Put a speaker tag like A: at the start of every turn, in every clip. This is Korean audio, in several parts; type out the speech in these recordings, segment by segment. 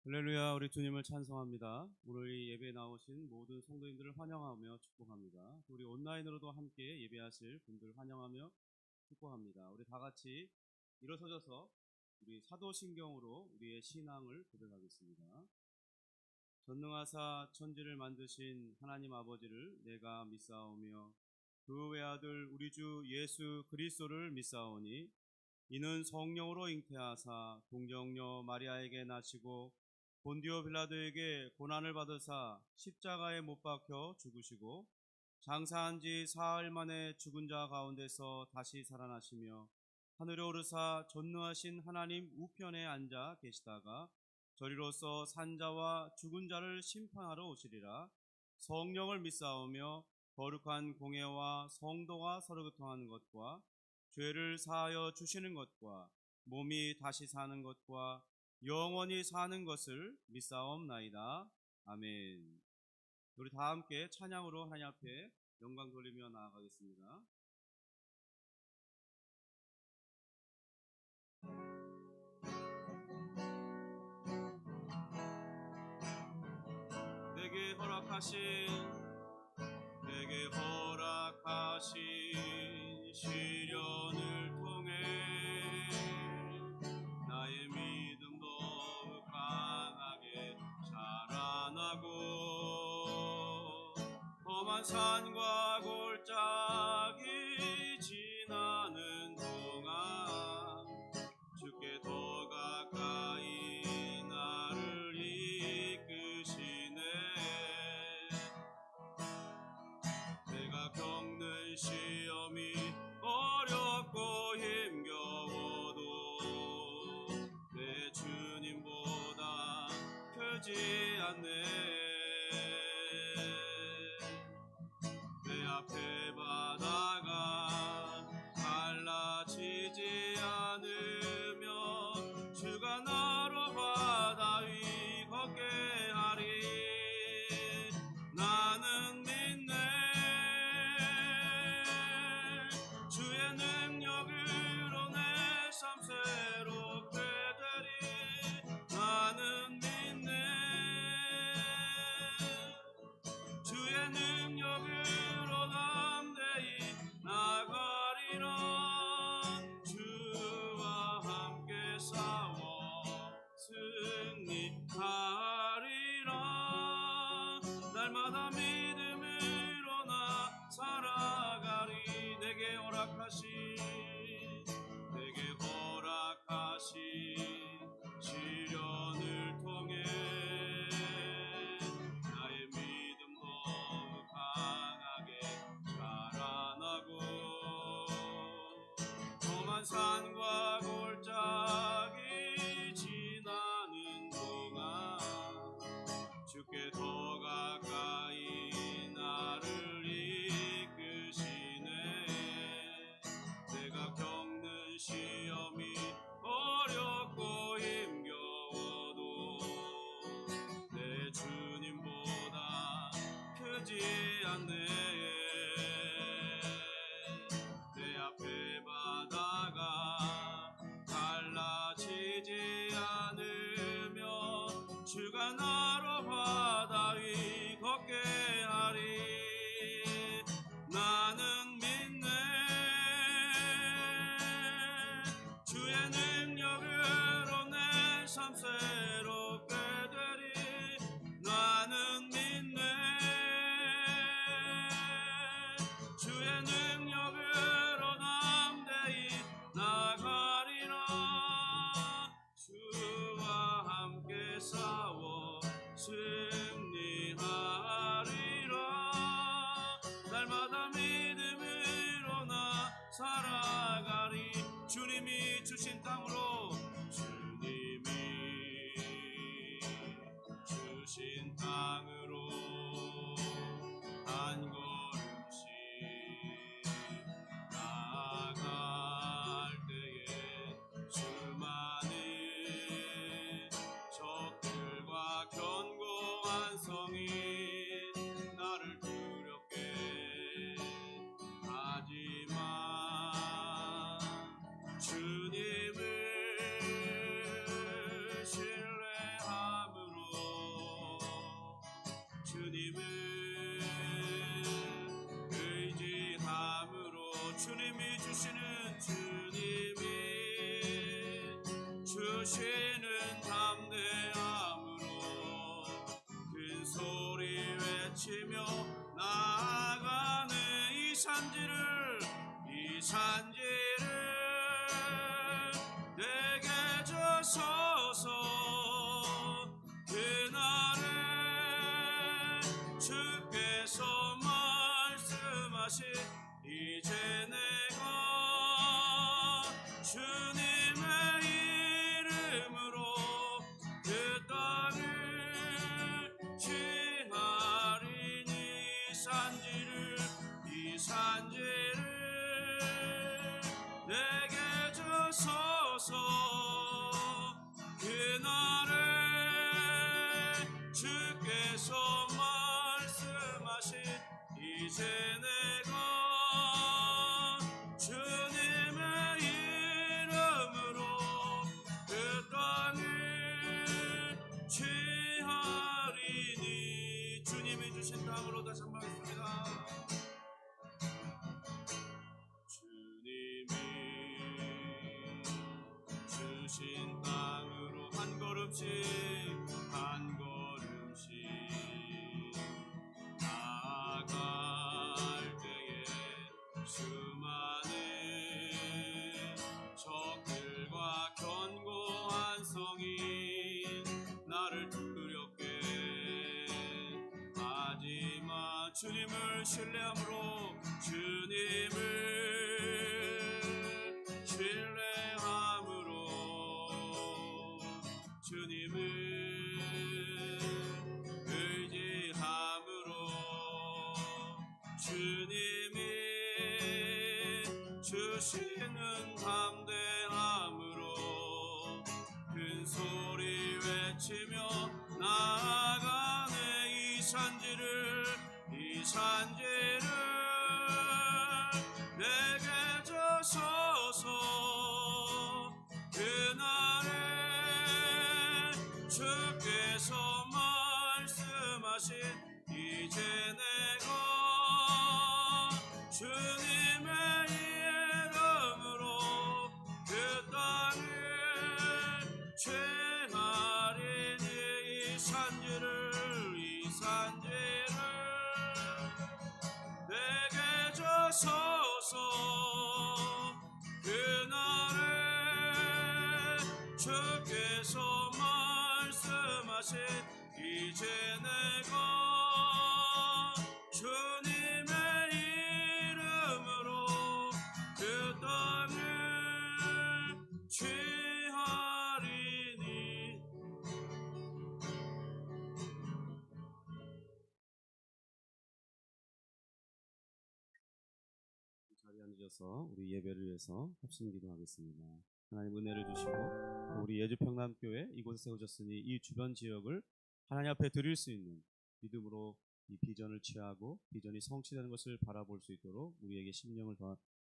A: 할렐루야, 우리 주님을 찬송합니다. 오늘 이 예배에 나오신 모든 성도님들을 환영하며 축복합니다. 우리 온라인으로도 함께 예배하실 분들 환영하며 축복합니다. 우리 다 같이 일어서셔서 우리 사도신경으로 우리의 신앙을 고백하겠습니다. 전능하사 천지를 만드신 하나님 아버지를 내가 믿사오며 그 외아들 우리 주 예수 그리스도를 믿사오니 이는 성령으로 잉태하사 동정녀 마리아에게 나시고 본디오 빌라도에게 고난을 받으사 십자가에 못 박혀 죽으시고 장사한 지 사흘 만에 죽은 자 가운데서 다시 살아나시며 하늘에 오르사 전능하신 하나님 우편에 앉아 계시다가 저리로서 산자와 죽은 자를 심판하러 오시리라. 성령을 믿사오며 거룩한 공예와 성도가 서로 교통하는 것과 죄를 사하여 주시는 것과 몸이 다시 사는 것과 영원히 사는 것을 믿사옵나이다. 아멘. 우리 다 함께 찬양으로 하나님 앞에 영광 돌리며 나아가겠습니다. 내게 허락하신 시련을 통해 나의 믿음 더욱 강하게 자라나고 험한 산과 골짜기 지나는 동안 주께 더 가까이 나를 이끄시네. 내가 겪는 시험이 어렵고 힘겨워도 내 주님보다 크지 않네. 내 앞에 바다가 갈라지지 않으면 주가 나로 바다 위 걷게 하리. 나는 믿네. 주의 능력으로 내 삶 새롭게 되리. 나는 믿네. 주의 능력으로 담대히 나가리라. 주와 함께 싸워 승리하리라. 날마다 믿음으로 나 살아가리. 내게 허락하신 시련을 통해 나의 믿음 더욱 강하게 자라나고 험한 산과 골짜기 지나는 동안 주께 더 가까이 나를 이끄시네. 내가 겪는 시험이 어렵고 힘겨워도 내 주님보다 크지 않네. 내 앞에 바다가 갈라지지 않으면 주가 나로 바다 위 걷게 하리. 나는 믿네. 주의 능력으로 내 삶 새롭게 되리. 나는 믿네. 주의 능력으로 담대히 나가리라. 주와 함께 싸워 승리하리라. 날마다 믿음으로 나 살아가리. 주님이 주신 땅으로 한 걸음씩 나아갈 때에 수많은 적들과 견고한 성이 나를 두렵게 하지만 주님을 주시는 담대함으로 큰 소리 외치며 나아가는 이 산지를 내게 주소서. 그날에 주께서 말씀하신 이제 내가 주님의 이름으로 그 땅을 취하리니 이 산지를 내게 주소서. 그날에 주께서 말씀하신 이제 내가 주님의 이름으로 그 땅을 취하리니. 주님이 주신 땅으로 다시 한번 하겠습니다. 주님이 주신 땅으로 한 걸음씩 나아갈 때에 수많은 적들과 견고한 성이 나를 두렵게 하지만 주님을 신뢰함으로 주님을 의지함으로 주님이 주시는 담대함으로 큰 소리 외치며 나아가네 이 산지를 내게 주소서. 그날에 주께서 말씀하신 이제 내가 주님의 이름으로 그 땅을 취하리니 이 산지를 내게 주소서. 그날에 주께서 말씀하신 이제 내가 주님의 이름으로 그 땅을 취하리니. 자리에 앉으셔서 우리 예배를 위해서 합심 기도하겠습니다. 하나님 은혜를 주시고 우리 예주평남교회 이곳에 세우셨으니 이 주변 지역을 하나님 앞에 드릴 수 있는 믿음으로 이 비전을 취하고 비전이 성취되는 것을 바라볼 수 있도록 우리에게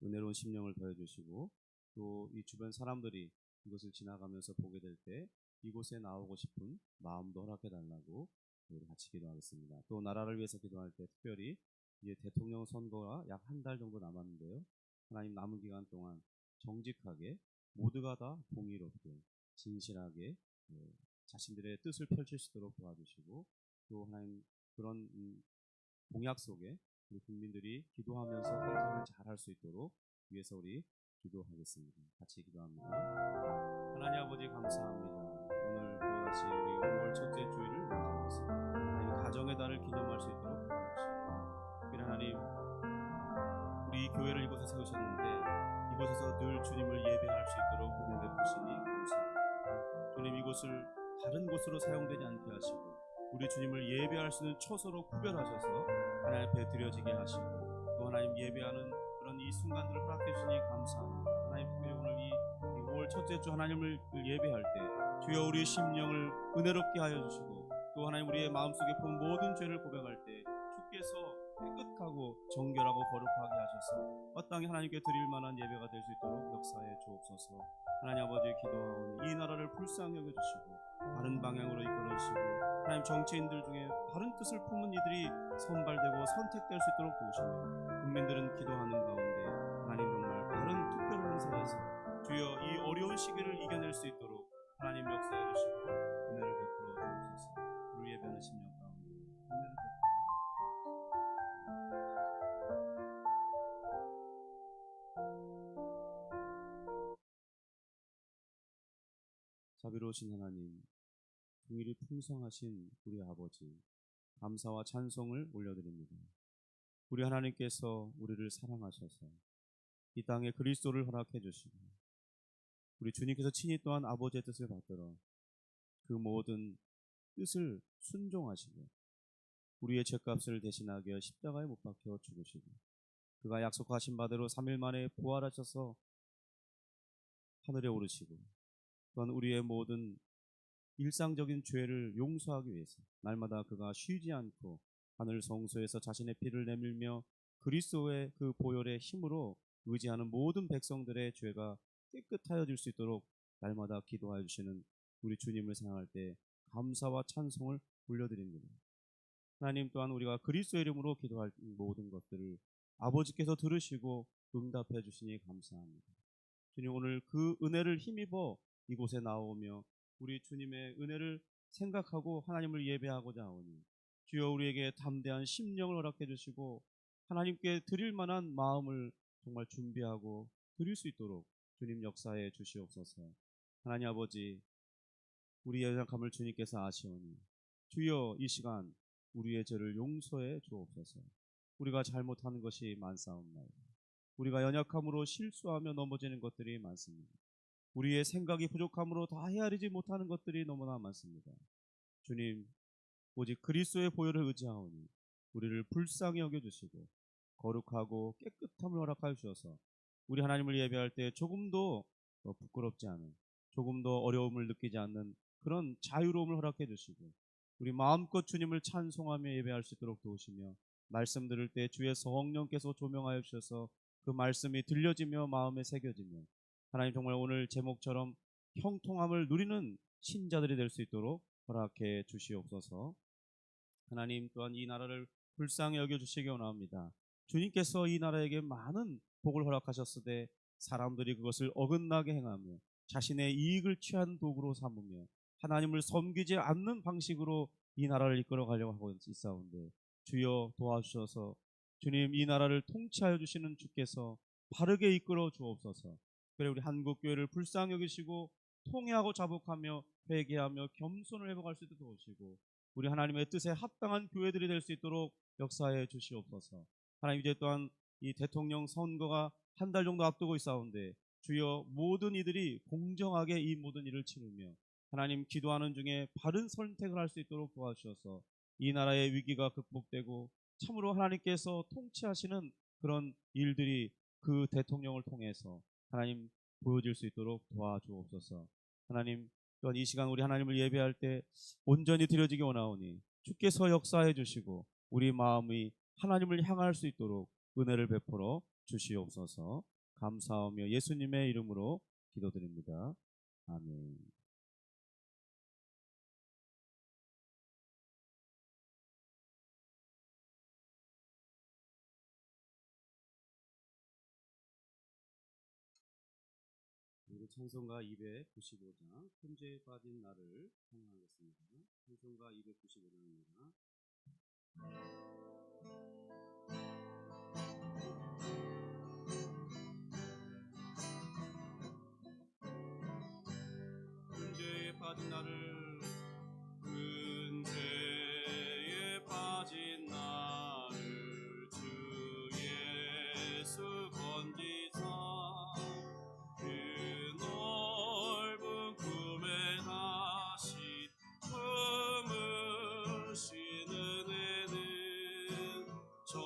A: 은혜로운 심령을 더해주시고 또 이 주변 사람들이 이곳을 지나가면서 보게 될 때 이곳에 나오고 싶은 마음도 허락해 달라고 우리 같이 기도하겠습니다. 또 나라를 위해서 기도할 때 특별히 이제 대통령 선거가 약 한 달 정도 남았는데요. 하나님 남은 기간 동안 정직하게 모두가 다 공의롭게 진실하게 자신들의 뜻을 펼칠 수 있도록 도와주시고 또 하나님 그런 공약 속에 우리 국민들이 기도하면서 선택을 잘 할 수 있도록 위해서 우리 기도하겠습니다. 같이 기도합니다. 하나님 아버지 감사합니다. 오늘 또다시 우리 5월 첫째 주일을 맞이하고 있습니다. 하나님 가정의 달을 기념할 수 있도록 도와주시고 특별히 하나님 우리 이 교회를 이곳에 세우셨는데 이곳에서 늘 주님을 예배할 수 있도록 운행해 보시니 감사합니다. 주님 이곳을 다른 곳으로 사용되지 않게 하시고 우리 주님을 예배할 수 있는 처소로 구별하셔서 하나님 앞에 드려지게 하시고 또 하나님 예배하는 그런 이 순간들을 허락해 주시니 감사합니다. 하나님 특별히 오늘 이 5월 첫째 주 하나님을 예배할 때 주여 우리 심령을 은혜롭게 하여 주시고 또 하나님 우리의 마음속에 본 모든 죄를 고백할 때 주께서 깨끗하고 정결하고 거룩하게 하셔서 마땅히 하나님께 드릴 만한 예배가 될 수 있도록 역사해 주옵소서. 하나님 아버지 기도하오니 이 나라를 불쌍히 여겨주시고 바른 방향으로 이끌어주시고 하나님 정치인들 중에 바른 뜻을 품은 이들이 선발되고 선택될 수 있도록 도우시며 국민들은 기도하는 가운데 하나님 정말 바른 투표를 행사해서 주여 이 어려운 시기를 이겨낼 수 있도록 하나님 역사해 주시고 은혜를 베풀어 주옵소서. 우리 예배하는 심령 가운데 은혜를 베풀어 자비로우신 하나님, 긍휼이 풍성하신 우리 아버지, 감사와 찬송을 올려드립니다. 우리 하나님께서 우리를 사랑하셔서 이 땅에 그리스도를 허락해 주시고 우리 주님께서 친히 또한 아버지의 뜻을 받들어 그 모든 뜻을 순종하시고 우리의 죄값을 대신하기 위해 십자가에 못 박혀 죽으시고 그가 약속하신 바대로 3일 만에 부활하셔서 하늘에 오르시고 또한 우리의 모든 일상적인 죄를 용서하기 위해서 날마다 그가 쉬지 않고 하늘 성소에서 자신의 피를 내밀며 그리스도의 그 보혈의 힘으로 의지하는 모든 백성들의 죄가 깨끗하여질 수 있도록 날마다 기도하여 주시는 우리 주님을 생각할 때 감사와 찬송을 올려드립니다. 하나님 또한 우리가 그리스도의 이름으로 기도할 모든 것들을 아버지께서 들으시고 응답해 주시니 감사합니다. 주님, 오늘 그 은혜를 힘입어 이곳에 나오며 우리 주님의 은혜를 생각하고 하나님을 예배하고자 하오니 주여 우리에게 담대한 심령을 허락해 주시고 하나님께 드릴 만한 마음을 정말 준비하고 드릴 수 있도록 주님 역사해 주시옵소서. 하나님 아버지, 우리의 연약함을 주님께서 아시오니 주여 이 시간 우리의 죄를 용서해 주옵소서. 우리가 잘못하는 것이 많사옵나이다. 우리가 연약함으로 실수하며 넘어지는 것들이 많습니다. 우리의 생각이 부족함으로 다 헤아리지 못하는 것들이 너무나 많습니다. 주님, 오직 그리스도의 보혈을 의지하오니 우리를 불쌍히 여겨주시고 거룩하고 깨끗함을 허락하여 주셔서 우리 하나님을 예배할 때 조금도 부끄럽지 않은, 조금도 어려움을 느끼지 않는 그런 자유로움을 허락해 주시고 우리 마음껏 주님을 찬송하며 예배할 수 있도록 도우시며 말씀 들을 때 주의 성령께서 조명하여 주셔서 그 말씀이 들려지며 마음에 새겨지며 하나님 정말 오늘 제목처럼 형통함을 누리는 신자들이 될 수 있도록 허락해 주시옵소서. 하나님 또한 이 나라를 불쌍히 여겨주시기 원합니다. 주님께서 이 나라에게 많은 복을 허락하셨으되 사람들이 그것을 어긋나게 행하며 자신의 이익을 취한 도구로 삼으며 하나님을 섬기지 않는 방식으로 이 나라를 이끌어 가려고 하고 있사온데 주여 도와주셔서 주님 이 나라를 통치하여 주시는 주께서 바르게 이끌어 주옵소서. 그래 우리 한국교회를 불쌍히 여기시고 통회하고 자복하며 회개하며 겸손을 회복할 수 있도록 도우시고 우리 하나님의 뜻에 합당한 교회들이 될 수 있도록 역사해 주시옵소서. 하나님 이제 또한 이 대통령 선거가 한 달 정도 앞두고 있사온데 주여 모든 이들이 공정하게 이 모든 일을 치르며 하나님 기도하는 중에 바른 선택을 할 수 있도록 도와주셔서 이 나라의 위기가 극복되고 참으로 하나님께서 통치하시는 그런 일들이 그 대통령을 통해서 하나님 보여질 수 있도록 도와주옵소서. 하나님 또한 이 시간 우리 하나님을 예배할 때 온전히 드려지기 원하오니 주께서 역사해 주시고 우리 마음이 하나님을 향할 수 있도록 은혜를 베풀어 주시옵소서. 감사하며 예수님의 이름으로 기도드립니다. 아멘. 우리 찬송가 295장 큰 죄에 빠진 나를 찬양하겠습니다. 찬송가 295장입니다. 큰 죄에 빠진 나를 큰 죄에 빠진 나를 주 예수 건지사 그 넓은 꿈에 다시 품으시는 은혜는 저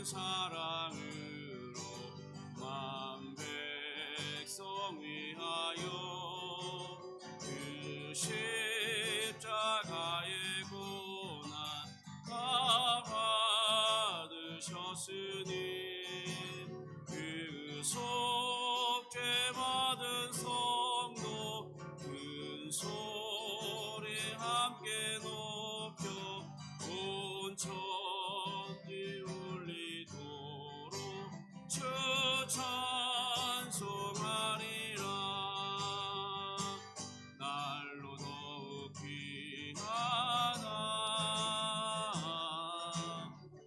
A: 사랑으로 만 백성 위하여 그 십자가의 고난 다 받으셨으니 그 속죄 받은 성도 큰 소리 함께 높여 온 천지 울리도록 주 찬송하리라. 날로 더욱 귀하다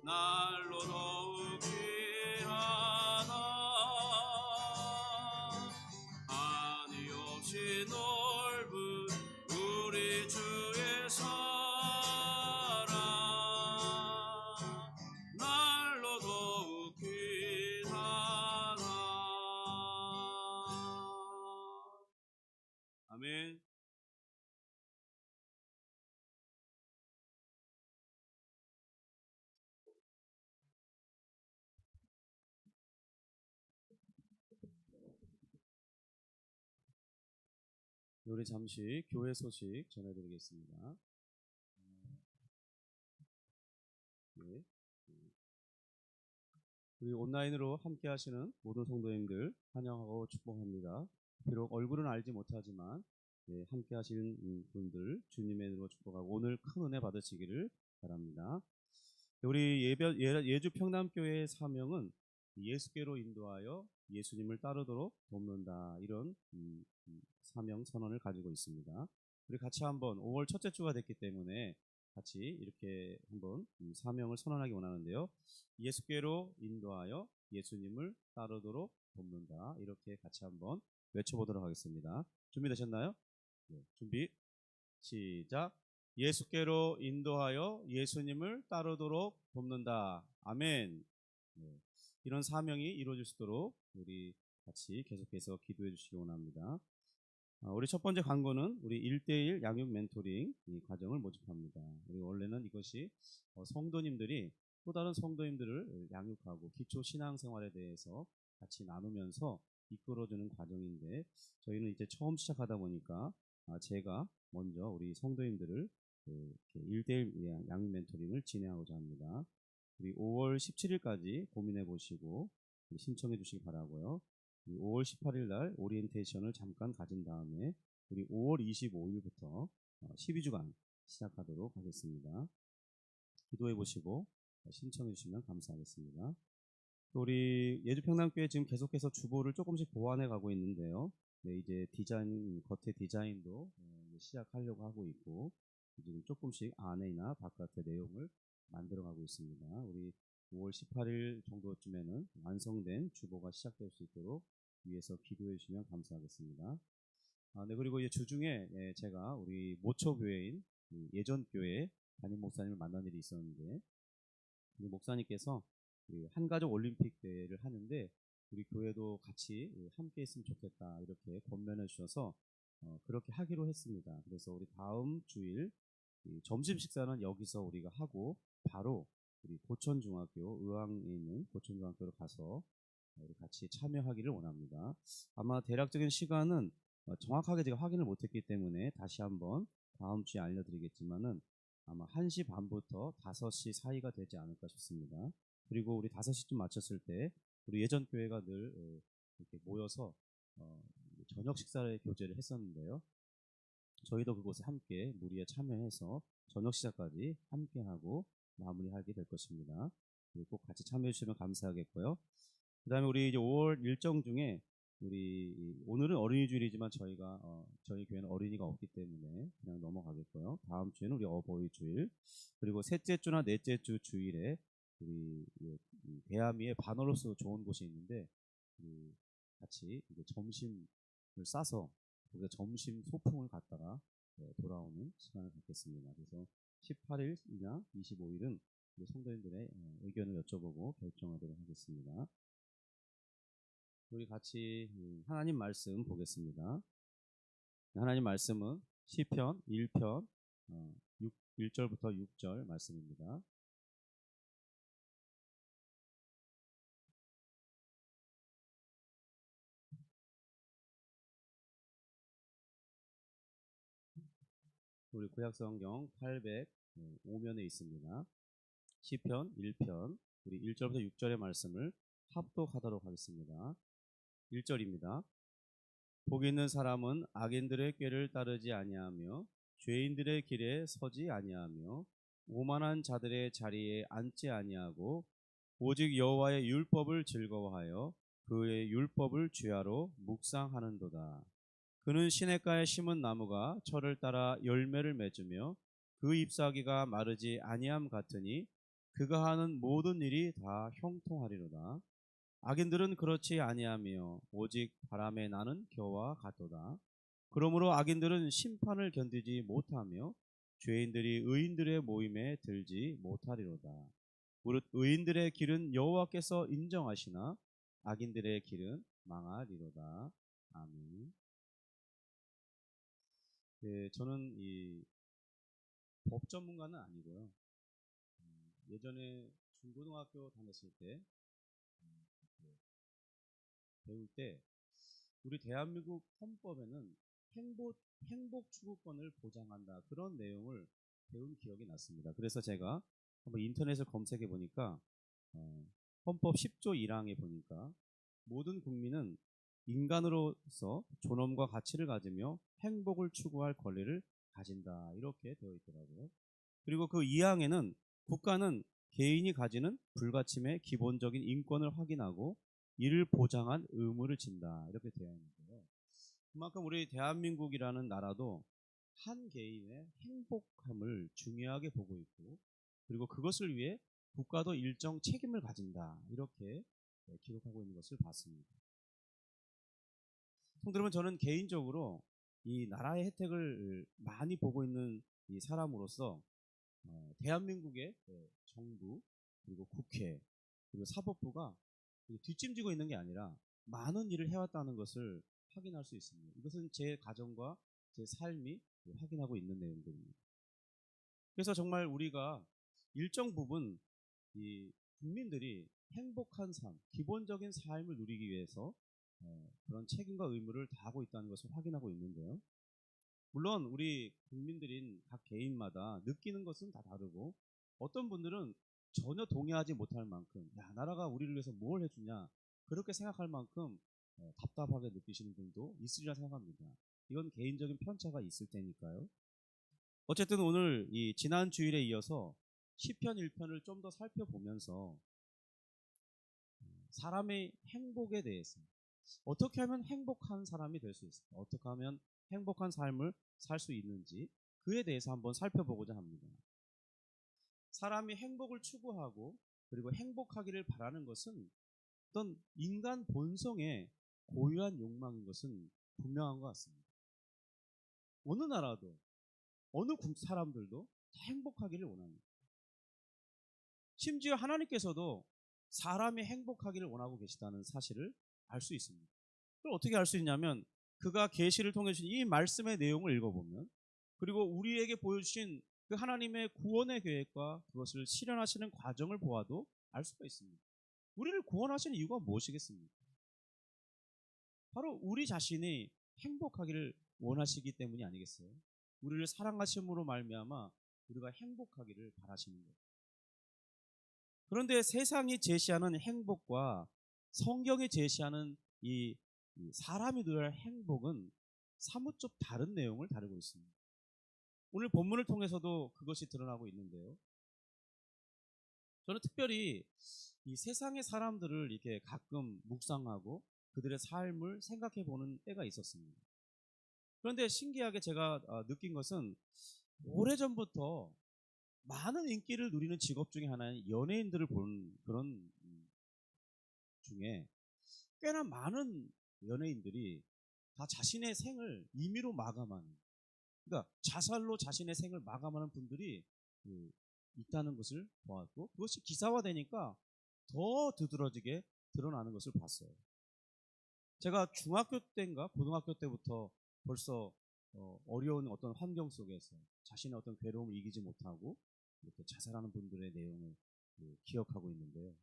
A: 날로 더욱 귀하다 한이 없이 넓은 우리 주의 사랑 날로 더욱 귀하다. 아멘. 우리 잠시 교회 소식 전해드리겠습니다. 네. 우리 온라인으로 함께 하시는 모든 성도님들 환영하고 축복합니다. 비록 얼굴은 알지 못하지만 함께 하시는 분들 주님의 이름으로 축복하고 오늘 큰 은혜 받으시기를 바랍니다. 우리 예주 평남교회의 사명은 예수께로 인도하여 예수님을 따르도록 돕는다, 이런 사명 선언을 가지고 있습니다. 우리 같이 한번 5월 첫째 주가 됐기 때문에 같이 이렇게 한번 사명을 선언하기 원하는데요. 예수께로 인도하여 예수님을 따르도록 돕는다, 이렇게 같이 한번 외쳐보도록 하겠습니다. 준비되셨나요? 네, 준비 시작. 예수께로 인도하여 예수님을 따르도록 돕는다. 아멘. 네, 이런 사명이 이루어질 수 있도록 우리 같이 계속해서 기도해 주시기 원합니다. 우리 첫 번째 광고는 우리 1대1 양육 멘토링 이 과정을 모집합니다. 우리 원래는 이것이 성도님들이 또 다른 성도님들을 양육하고 기초 신앙생활에 대해서 같이 나누면서 이끌어주는 과정인데, 저희는 이제 처음 시작하다 보니까 제가 먼저 우리 성도님들을 1대1 양육 멘토링을 진행하고자 합니다. 우리 5월 17일까지 고민해 보시고 신청해 주시기 바라고요. 5월 18일 날 오리엔테이션을 잠깐 가진 다음에 우리 5월 25일부터 12주간 시작하도록 하겠습니다. 기도해 보시고 신청해 주시면 감사하겠습니다. 우리 예주평남교회 지금 계속해서 주보를 조금씩 보완해 가고 있는데요. 네, 이제 디자인, 겉에 디자인도 시작하려고 하고 있고, 지금 조금씩 안에나 바깥의 내용을 만들어 가고 있습니다. 우리 5월 18일 정도쯤에는 완성된 주보가 시작될 수 있도록 위에서 기도해 주시면 감사하겠습니다. 네, 그리고 이제 주중에 제가 우리 모처교회인 예전 교회 담임 목사님을 만난 일이 있었는데, 우리 목사님께서 한가족 올림픽 대회를 하는데 우리 교회도 같이 함께 했으면 좋겠다, 이렇게 권면해 주셔서 그렇게 하기로 했습니다. 그래서 우리 다음 주일 점심 식사는 여기서 우리가 하고 바로 우리 고천중학교, 의왕에 있는 고천중학교로 가서 우리 같이 참여하기를 원합니다. 아마 대략적인 시간은 정확하게 제가 확인을 못했기 때문에 다시 한번 다음 주에 알려드리겠지만은 아마 1시 반부터 5시 사이가 되지 않을까 싶습니다. 그리고 우리 5시쯤 마쳤을 때 우리 예전 교회가 늘 이렇게 모여서 저녁 식사를 교제를 했었는데요. 저희도 그곳에 함께 무리에 참여해서 저녁 식사까지 함께 하고 마무리하게 될 것입니다. 꼭 같이 참여해 주시면 감사하겠고요. 그 다음에 우리 이제 5월 일정 중에 오늘은 어린이 주일이지만 저희 교회는 어린이가 없기 때문에 그냥 넘어가겠고요. 다음 주에는 우리 어버이 주일, 그리고 셋째 주나 넷째 주 주일에 우리 대아미에 바너로스 좋은 곳이 있는데 같이 이제 점심을 싸서 거기서 점심 소풍을 갔다가 돌아오는 시간을 갖겠습니다. 그래서 18일이나 25일은 성도님들의 의견을 여쭤보고 결정하도록 하겠습니다. 우리 같이 하나님 말씀 보겠습니다. 하나님 말씀은 시편 1편 1절부터 6절 말씀입니다. 우리 구약성경 805면에 있습니다. 시편 1편 우리 1절부터 6절의 말씀을 합독하도록 하겠습니다. 1절입니다. 복 있는 사람은 악인들의 꾀를 따르지 아니하며 죄인들의 길에 서지 아니하며 오만한 자들의 자리에 앉지 아니하고 오직 여호와의 율법을 즐거워하여 그의 율법을 주야로 묵상하는도다. 그는 시냇가에 심은 나무가 철을 따라 열매를 맺으며 그 잎사귀가 마르지 아니함 같으니 그가 하는 모든 일이 다 형통하리로다. 악인들은 그렇지 아니하며 오직 바람에 나는 겨와 같도다. 그러므로 악인들은 심판을 견디지 못하며 죄인들이 의인들의 모임에 들지 못하리로다. 무릇 의인들의 길은 여호와께서 인정하시나 악인들의 길은 망하리로다. 아멘. 네, 저는 이 법 전문가는 아니고요. 예전에 중고등학교 다녔을 때 배울 때 우리 대한민국 헌법에는 행복 추구권을 보장한다 그런 내용을 배운 기억이 났습니다. 그래서 제가 한번 인터넷을 검색해 보니까 헌법 10조 1항에 보니까 모든 국민은 인간으로서 존엄과 가치를 가지며 행복을 추구할 권리를 가진다 이렇게 되어 있더라고요. 그리고 그 2항에는 국가는 개인이 가지는 불가침의 기본적인 인권을 확인하고 이를 보장한 의무를 진다 이렇게 되어 있는데요. 그만큼 우리 대한민국이라는 나라도 한 개인의 행복함을 중요하게 보고 있고 그리고 그것을 위해 국가도 일정 책임을 가진다 이렇게 기록하고 있는 것을 봤습니다. 성도 여러분, 저는 개인적으로 이 나라의 혜택을 많이 보고 있는 이 사람으로서 대한민국의 정부 그리고 국회 그리고 사법부가 뒷짐지고 있는 게 아니라 많은 일을 해왔다는 것을 확인할 수 있습니다. 이것은 제 가정과 제 삶이 확인하고 있는 내용들입니다. 그래서 정말 우리가 일정 부분 이 국민들이 행복한 삶, 기본적인 삶을 누리기 위해서 그런 책임과 의무를 다하고 있다는 것을 확인하고 있는데요. 물론 우리 국민들인 각 개인마다 느끼는 것은 다 다르고 어떤 분들은 전혀 동의하지 못할 만큼 야 나라가 우리를 위해서 뭘 해주냐 그렇게 생각할 만큼 답답하게 느끼시는 분도 있으리라 생각합니다. 이건 개인적인 편차가 있을 테니까요. 어쨌든 오늘 이 지난 주일에 이어서 시편 1편을 좀 더 살펴보면서 사람의 행복에 대해서 어떻게 하면 행복한 사람이 될 수 있을까? 어떻게 하면 행복한 삶을 살 수 있는지 그에 대해서 한번 살펴보고자 합니다. 사람이 행복을 추구하고 그리고 행복하기를 바라는 것은 어떤 인간 본성의 고유한 욕망인 것은 분명한 것 같습니다. 어느 나라도 어느 사람들도 다 행복하기를 원합니다. 심지어 하나님께서도 사람이 행복하기를 원하고 계시다는 사실을 알 수 있습니다. 그걸 어떻게 알 수 있냐면 그가 계시를 통해 주신 이 말씀의 내용을 읽어보면 그리고 우리에게 보여주신 그 하나님의 구원의 계획과 그것을 실현하시는 과정을 보아도 알 수가 있습니다. 우리를 구원하시는 이유가 무엇이겠습니까? 바로 우리 자신이 행복하기를 원하시기 때문이 아니겠어요? 우리를 사랑하심으로 말미암아 우리가 행복하기를 바라시는 거예요. 그런데 세상이 제시하는 행복과 성경이 제시하는 이 사람이 누릴 행복은 사뭇 좀 다른 내용을 다루고 있습니다. 오늘 본문을 통해서도 그것이 드러나고 있는데요. 저는 특별히 이 세상의 사람들을 이렇게 가끔 묵상하고 그들의 삶을 생각해 보는 때가 있었습니다. 그런데 신기하게 제가 느낀 것은 오래전부터 많은 인기를 누리는 직업 중에 하나인 연예인들을 보는 그런 중에 꽤나 많은 연예인들이 다 자신의 생을 임의로 마감하는, 그러니까 자살로 자신의 생을 마감하는 분들이 있다는 것을 보았고 그것이 기사화되니까 더 두드러지게 드러나는 것을 봤어요. 제가 중학교 때인가 고등학교 때부터 벌써 어려운 어떤 환경 속에서 자신의 어떤 괴로움을 이기지 못하고 이렇게 자살하는 분들의 내용을 기억하고 있는데요.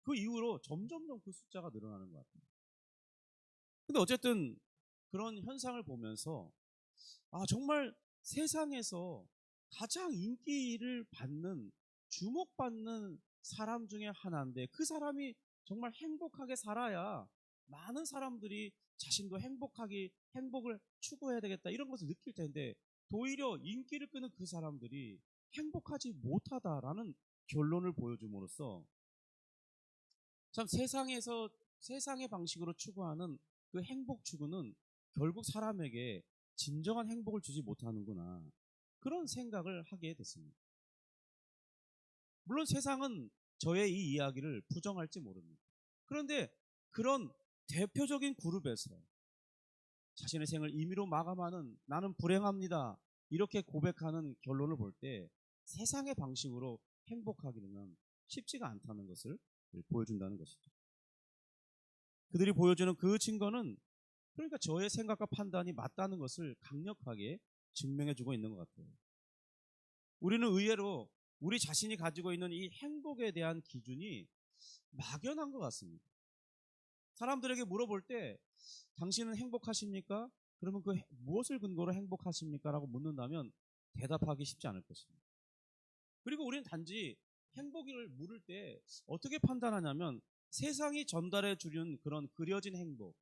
A: 그 이후로 점점점 그 숫자가 늘어나는 것 같아요. 근데 어쨌든 그런 현상을 보면서 정말
B: 세상에서 가장 인기를 받는, 주목받는 사람 중에 하나인데, 그 사람이 정말 행복하게 살아야 많은 사람들이 자신도 행복을 추구해야 되겠다 이런 것을 느낄 텐데, 오히려 인기를 끄는 그 사람들이 행복하지 못하다라는 결론을 보여줌으로써 참 세상의 방식으로 추구하는 그 행복 추구는 결국 사람에게 진정한 행복을 주지 못하는구나, 그런 생각을 하게 됐습니다. 물론 세상은 저의 이 이야기를 부정할지 모릅니다. 그런데 그런 대표적인 그룹에서 자신의 생을 임의로 마감하는, 나는 불행합니다, 이렇게 고백하는 결론을 볼 때 세상의 방식으로 행복하기는 쉽지가 않다는 것을 보여준다는 것이죠. 그들이 보여주는 그 증거는, 그러니까 저의 생각과 판단이 맞다는 것을 강력하게 증명해주고 있는 것 같아요. 우리는 의외로 우리 자신이 가지고 있는 이 행복에 대한 기준이 막연한 것 같습니다. 사람들에게 물어볼 때 당신은 행복하십니까? 그러면 그 무엇을 근거로 행복하십니까? 라고 묻는다면 대답하기 쉽지 않을 것입니다. 그리고 우리는 단지 행복을 물을 때 어떻게 판단하냐면, 세상이 전달해 주는 그런 그려진 행복,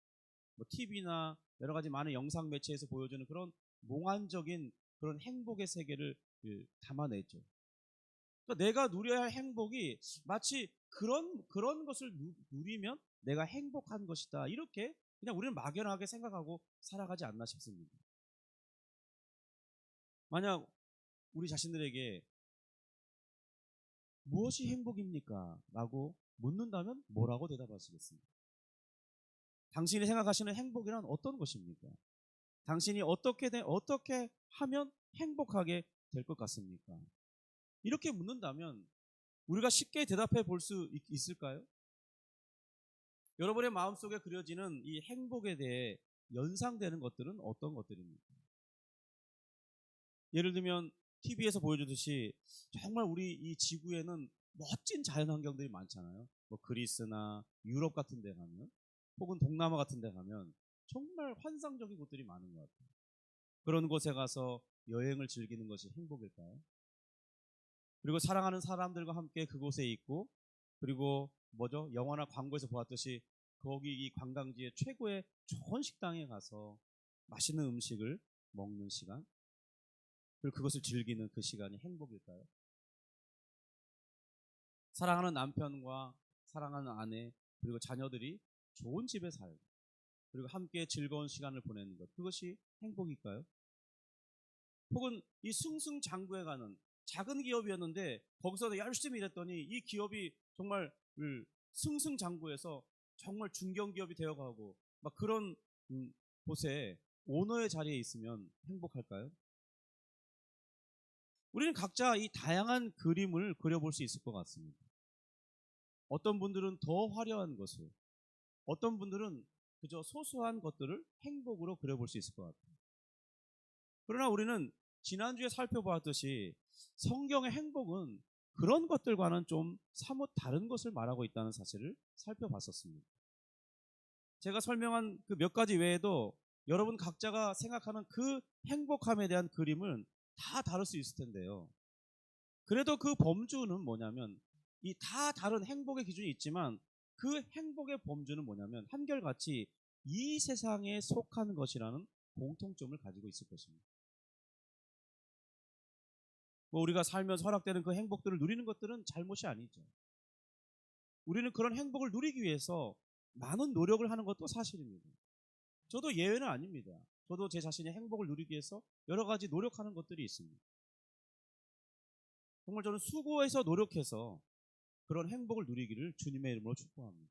B: TV나 여러 가지 많은 영상 매체에서 보여주는 그런 몽환적인 그런 행복의 세계를 담아내죠. 그러니까 내가 누려야 할 행복이 마치 그런 것을 누리면 내가 행복한 것이다, 이렇게 그냥 우리는 막연하게 생각하고 살아가지 않나 싶습니다. 만약 우리 자신들에게 무엇이 행복입니까? 라고 묻는다면 뭐라고 대답하시겠습니까? 당신이 생각하시는 행복이란 어떤 것입니까? 당신이 어떻게 하면 행복하게 될 것 같습니까? 이렇게 묻는다면 우리가 쉽게 대답해 볼 수 있을까요? 여러분의 마음속에 그려지는 이 행복에 대해 연상되는 것들은 어떤 것들입니까? 예를 들면 TV에서 보여주듯이 정말 우리 이 지구에는 멋진 자연환경들이 많잖아요. 그리스나 유럽 같은 데 가면, 혹은 동남아 같은 데 가면 정말 환상적인 곳들이 많은 것 같아요. 그런 곳에 가서 여행을 즐기는 것이 행복일까요? 그리고 사랑하는 사람들과 함께 그곳에 있고, 그리고 영화나 광고에서 보았듯이 거기 이 관광지의 최고의 좋은 식당에 가서 맛있는 음식을 먹는 시간, 그리고 그것을 즐기는 그 시간이 행복일까요? 사랑하는 남편과 사랑하는 아내, 그리고 자녀들이 좋은 집에 살고, 그리고 함께 즐거운 시간을 보내는 것, 그것이 행복일까요? 혹은 이 승승장구해 가는 작은 기업이었는데 거기서 열심히 일했더니 이 기업이 정말 승승장구해서 정말 중견기업이 되어가고 막 그런 곳에 오너의 자리에 있으면 행복할까요? 우리는 각자 이 다양한 그림을 그려볼 수 있을 것 같습니다. 어떤 분들은 더 화려한 것을, 어떤 분들은 그저 소소한 것들을 행복으로 그려볼 수 있을 것 같아요. 그러나 우리는 지난주에 살펴보았듯이 성경의 행복은 그런 것들과는 좀 사뭇 다른 것을 말하고 있다는 사실을 살펴봤었습니다. 제가 설명한 그 몇 가지 외에도 여러분 각자가 생각하는 그 행복함에 대한 그림은 다 다를 수 있을 텐데요. 그래도 그 범주는 뭐냐면, 이 다 다른 행복의 기준이 있지만 그 행복의 범주는 뭐냐면 한결같이 이 세상에 속한 것이라는 공통점을 가지고 있을 것입니다. 우리가 살면서 허락되는 그 행복들을 누리는 것들은 잘못이 아니죠. 우리는 그런 행복을 누리기 위해서 많은 노력을 하는 것도 사실입니다. 저도 예외는 아닙니다. 저도 제 자신의 행복을 누리기 위해서 여러 가지 노력하는 것들이 있습니다. 정말 저는 수고해서 노력해서 그런 행복을 누리기를 주님의 이름으로 축복합니다.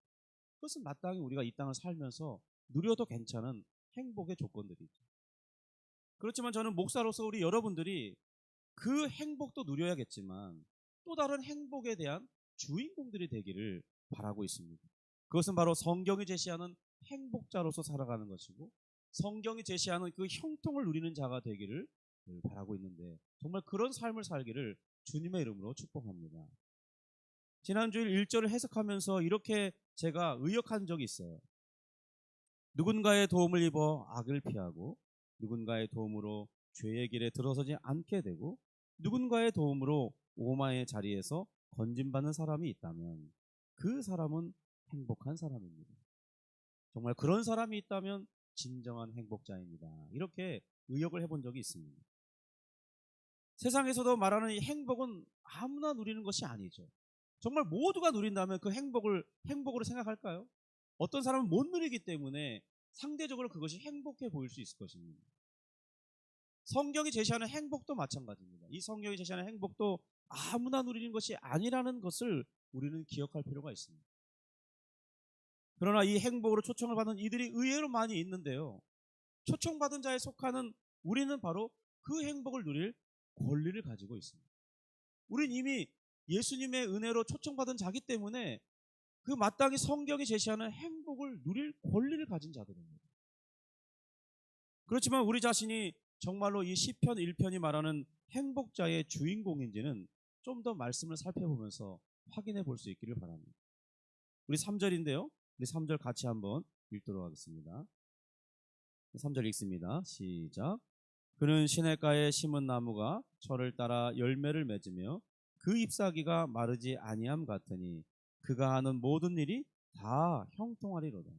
B: 그것은 마땅히 우리가 이 땅을 살면서 누려도 괜찮은 행복의 조건들이죠. 그렇지만 저는 목사로서 우리 여러분들이 그 행복도 누려야겠지만 또 다른 행복에 대한 주인공들이 되기를 바라고 있습니다. 그것은 바로 성경이 제시하는 행복자로서 살아가는 것이고, 성경이 제시하는 그 형통을 누리는 자가 되기를 바라고 있는데, 정말 그런 삶을 살기를 주님의 이름으로 축복합니다. 지난주일 1절을 해석하면서 이렇게 제가 의역한 적이 있어요. 누군가의 도움을 입어 악을 피하고 누군가의 도움으로 죄의 길에 들어서지 않게 되고 누군가의 도움으로 오마의 자리에서 건진받는 사람이 있다면 그 사람은 행복한 사람입니다. 정말 그런 사람이 있다면 진정한 행복자입니다. 이렇게 의역을 해본 적이 있습니다. 세상에서도 말하는 이 행복은 아무나 누리는 것이 아니죠. 정말 모두가 누린다면 그 행복으로 생각할까요? 어떤 사람은 못 누리기 때문에 상대적으로 그것이 행복해 보일 수 있을 것입니다. 성경이 제시하는 행복도 마찬가지입니다. 이 성경이 제시하는 행복도 아무나 누리는 것이 아니라는 것을 우리는 기억할 필요가 있습니다. 그러나 이 행복으로 초청을 받은 이들이 의외로 많이 있는데요. 초청받은 자에 속하는 우리는 바로 그 행복을 누릴 권리를 가지고 있습니다. 우린 이미 예수님의 은혜로 초청받은 자기 때문에 그 마땅히 성경이 제시하는 행복을 누릴 권리를 가진 자들입니다. 그렇지만 우리 자신이 정말로 이 시편 1편이 말하는 행복자의 주인공인지는 좀 더 말씀을 살펴보면서 확인해 볼 수 있기를 바랍니다. 우리 3절인데요. 우리 3절 같이 한번 읽도록 하겠습니다. 3절 읽습니다. 시작. 그는 시냇가에 심은 나무가 철을 따라 열매를 맺으며 그 잎사귀가 마르지 아니함 같으니 그가 하는 모든 일이 다 형통하리로다.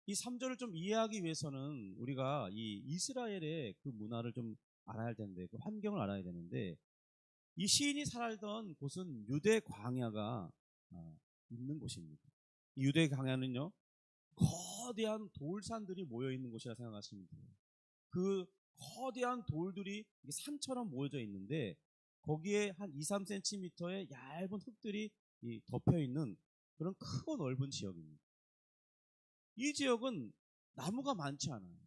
B: 이 3절을 좀 이해하기 위해서는 우리가 이 이스라엘의 그 문화를 좀 알아야 되는데, 그 환경을 알아야 되는데, 이 시인이 살던 곳은 유대 광야가 있는 곳입니다. 이 유대 광야는요, 거대한 돌산들이 모여 있는 곳이라 생각하시면 돼요. 그 거대한 돌들이 산처럼 모여져 있는데 거기에 한 2, 3cm의 얇은 흙들이 덮여 있는 그런 크고 넓은 지역입니다. 이 지역은 나무가 많지 않아요.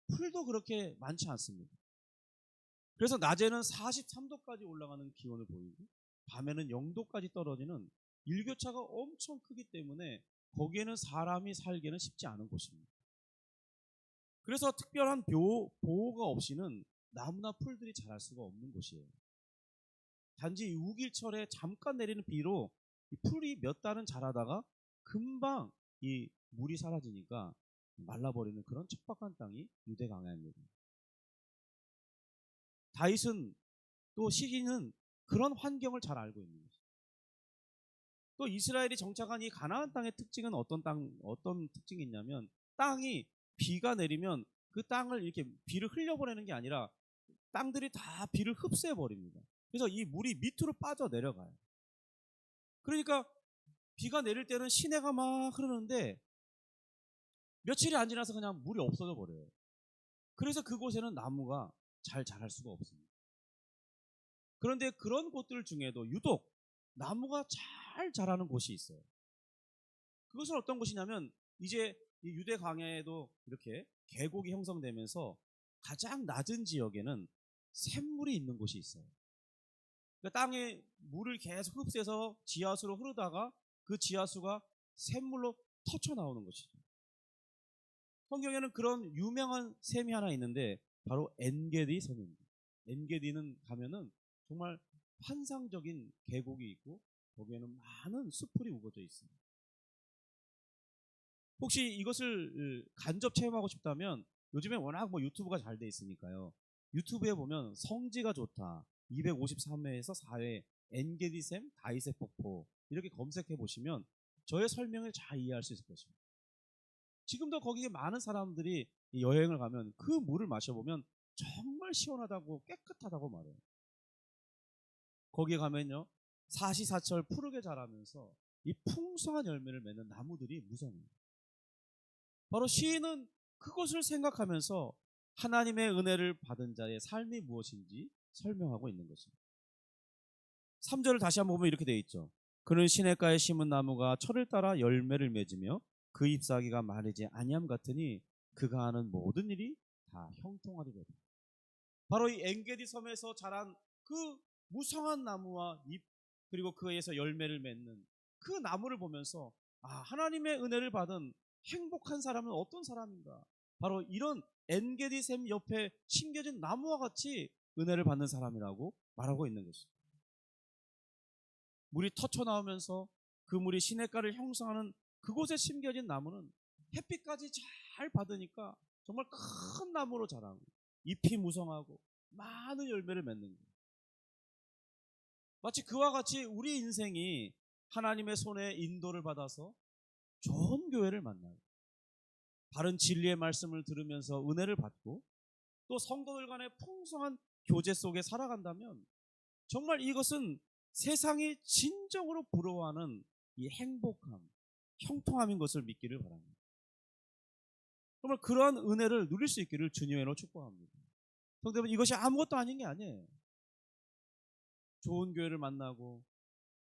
B: 풀도 그렇게 많지 않습니다. 그래서 낮에는 43도까지 올라가는 기온을 보이고 밤에는 0도까지 떨어지는 일교차가 엄청 크기 때문에 거기에는 사람이 살기는 쉽지 않은 곳입니다. 그래서 특별한 보호가 없이는 나무나 풀들이 자랄 수가 없는 곳이에요. 단지 우길철에 잠깐 내리는 비로 이 풀이 몇 달은 자라다가 금방 이 물이 사라지니까 말라버리는 그런 척박한 땅이 유대 광야입니다. 다윗은 또 시인은 그런 환경을 잘 알고 있는 것입니다. 또 이스라엘이 정착한 이 가나안 땅의 특징은 어떤 특징이 있냐면 땅이 비가 내리면 그 땅을 이렇게 비를 흘려보내는 게 아니라 땅들이 다 비를 흡수해 버립니다. 그래서 이 물이 밑으로 빠져 내려가요. 그러니까 비가 내릴 때는 시내가 막 흐르는데 며칠이 안 지나서 그냥 물이 없어져 버려요. 그래서 그곳에는 나무가 잘 자랄 수가 없습니다. 그런데 그런 곳들 중에도 유독 나무가 잘 자라는 곳이 있어요. 그것은 어떤 곳이냐면 이제 이 유대 광야에도 이렇게 계곡이 형성되면서 가장 낮은 지역에는 샘물이 있는 곳이 있어요. 그러니까 땅에 물을 계속 흡수해서 지하수로 흐르다가 그 지하수가 샘물로 터쳐 나오는 것이죠. 성경에는 그런 유명한 샘이 하나 있는데 바로 엔게디 섬입니다. 엔게디는 가면은 정말 환상적인 계곡이 있고 거기에는 많은 수풀이 우거져 있습니다. 혹시 이것을 간접 체험하고 싶다면 요즘에 워낙 유튜브가 잘 돼 있으니까요. 유튜브에 보면 성지가 좋다 253회에서 4회 엔게디샘 다이세 폭포 이렇게 검색해 보시면 저의 설명을 잘 이해할 수 있을 것입니다. 지금도 거기에 많은 사람들이 여행을 가면 그 물을 마셔보면 정말 시원하다고 깨끗하다고 말해요. 거기에 가면요 사시사철 푸르게 자라면서 이 풍성한 열매를 맺는 나무들이 무성해요. 바로 시인은 그것을 생각하면서 하나님의 은혜를 받은 자의 삶이 무엇인지 설명하고 있는 것입니다. 3절을 다시 한번 보면 이렇게 되어 있죠. 그는 시냇가에 심은 나무가 철을 따라 열매를 맺으며 그 잎사귀가 마르지 아니함 같으니 그가 하는 모든 일이 다 형통하리로다. 바로 이 엔게디 섬에서 자란 그 무성한 나무와 잎 그리고 그에서 열매를 맺는 그 나무를 보면서 하나님의 은혜를 받은 행복한 사람은 어떤 사람인가? 바로 이런 엔게디 샘 옆에 심겨진 나무와 같이 은혜를 받는 사람이라고 말하고 있는 것입니다. 물이 터쳐 나오면서 그 물이 시냇가를 형성하는 그곳에 심겨진 나무는 햇빛까지 잘 받으니까 정말 큰 나무로 자라고 잎이 무성하고 많은 열매를 맺는 거예요. 마치 그와 같이 우리 인생이 하나님의 손에 인도를 받아서 좋은 교회를 만나요. 바른 진리의 말씀을 들으면서 은혜를 받고 또 성도들 간의 풍성한 교제 속에 살아간다면 정말 이것은 세상이 진정으로 부러워하는 이 행복함, 형통함인 것을 믿기를 바랍니다. 정말 그러한 은혜를 누릴 수 있기를 주님의 이름으로 축복합니다. 성도 여러분, 이것이 아무것도 아닌 게 아니에요. 좋은 교회를 만나고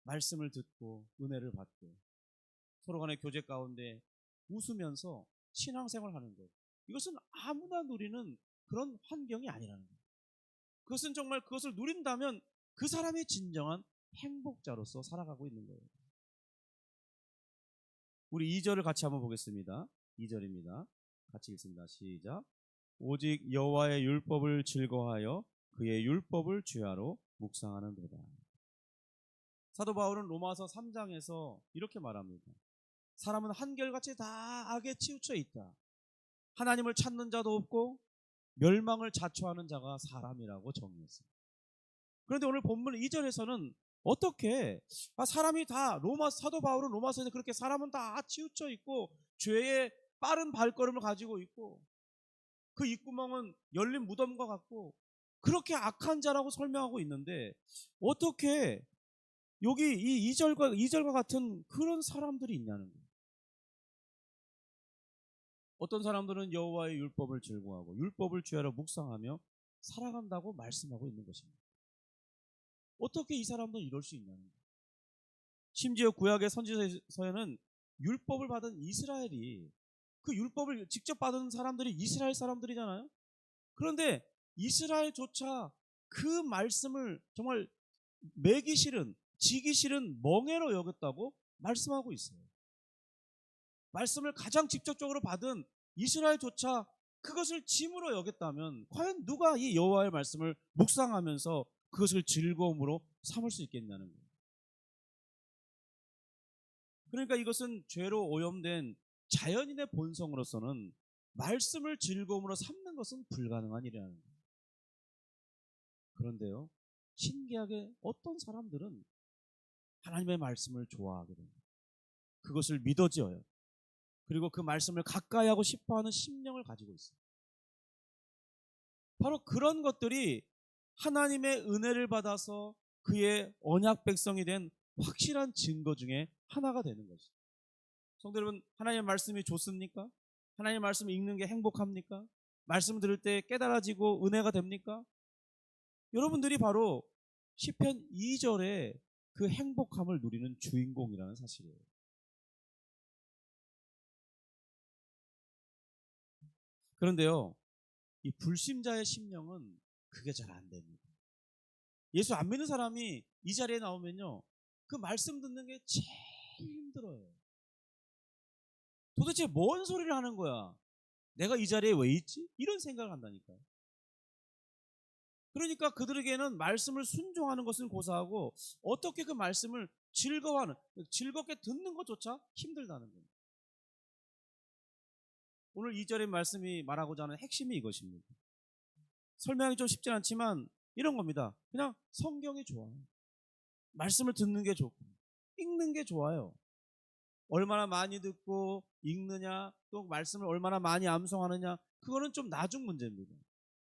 B: 말씀을 듣고 은혜를 받고 서로 간의 교제 가운데 웃으면서 신앙생활을 하는 것, 이것은 아무나 누리는 그런 환경이 아니라는 거예요. 그것은 정말 그것을 누린다면 그 사람이 진정한 행복자로서 살아가고 있는 거예요. 우리 2절을 같이 한번 보겠습니다. 2절입니다. 같이 읽습니다. 시작. 오직 여호와의 율법을 즐거워하여 그의 율법을 주야로 묵상하는도다. 사도 바울은 로마서 3장에서 이렇게 말합니다. 사람은 한결같이 다 악에 치우쳐 있다. 하나님을 찾는 자도 없고 멸망을 자초하는 자가 사람이라고 정의했습니다. 그런데 오늘 본문 2절에서는 어떻게 사람이 다 사도 바울은 로마서에서 그렇게 사람은 다 치우쳐 있고 죄의 빠른 발걸음을 가지고 있고 그 입구멍은 열린 무덤과 같고 그렇게 악한 자라고 설명하고 있는데 어떻게 여기 이 2절과 같은 그런 사람들이 있냐는 거예요. 어떤 사람들은 여호와의 율법을 즐거워하고 율법을 주야로 묵상하며 살아간다고 말씀하고 있는 것입니다. 어떻게 이 사람들은 이럴 수 있냐는 거예요. 심지어 구약의 선지서에는 율법을 받은 이스라엘이 그 율법을 직접 받은 사람들이 이스라엘 사람들이잖아요. 그런데 이스라엘조차 그 말씀을 정말 매기 싫은, 지기 싫은 멍에로 여겼다고 말씀하고 있어요. 말씀을 가장 직접적으로 받은 이스라엘조차 그것을 짐으로 여겼다면 과연 누가 이 여호와의 말씀을 묵상하면서 그것을 즐거움으로 삼을 수 있겠냐는 거예요. 그러니까 이것은 죄로 오염된 자연인의 본성으로서는 말씀을 즐거움으로 삼는 것은 불가능한 일이라는 거예요. 그런데요, 신기하게 어떤 사람들은 하나님의 말씀을 좋아하게 됩니다. 그것을 믿어지어요. 그리고 그 말씀을 가까이 하고 싶어하는 심령을 가지고 있어요. 바로 그런 것들이 하나님의 은혜를 받아서 그의 언약 백성이 된 확실한 증거 중에 하나가 되는 것이죠. 성도 여러분, 하나님의 말씀이 좋습니까? 하나님의 말씀을 읽는 게 행복합니까? 말씀 들을 때 깨달아지고 은혜가 됩니까? 여러분들이 바로 시편 2절에 그 행복함을 누리는 주인공이라는 사실이에요. 그런데요, 이 불신자의 심령은 그게 잘 안 됩니다. 예수 안 믿는 사람이 이 자리에 나오면요, 그 말씀 듣는 게 제일 힘들어요. 도대체 뭔 소리를 하는 거야? 내가 이 자리에 왜 있지? 이런 생각을 한다니까요. 그러니까 그들에게는 말씀을 순종하는 것은 고사하고 어떻게 그 말씀을 즐겁게 듣는 것조차 힘들다는 겁니다. 오늘 2절의 말씀이 말하고자 하는 핵심이 이것입니다. 설명하기 좀 쉽진 않지만 이런 겁니다. 그냥 성경이 좋아요. 말씀을 듣는 게 좋고 읽는 게 좋아요. 얼마나 많이 듣고 읽느냐, 또 말씀을 얼마나 많이 암송하느냐, 그거는 좀 나중 문제입니다.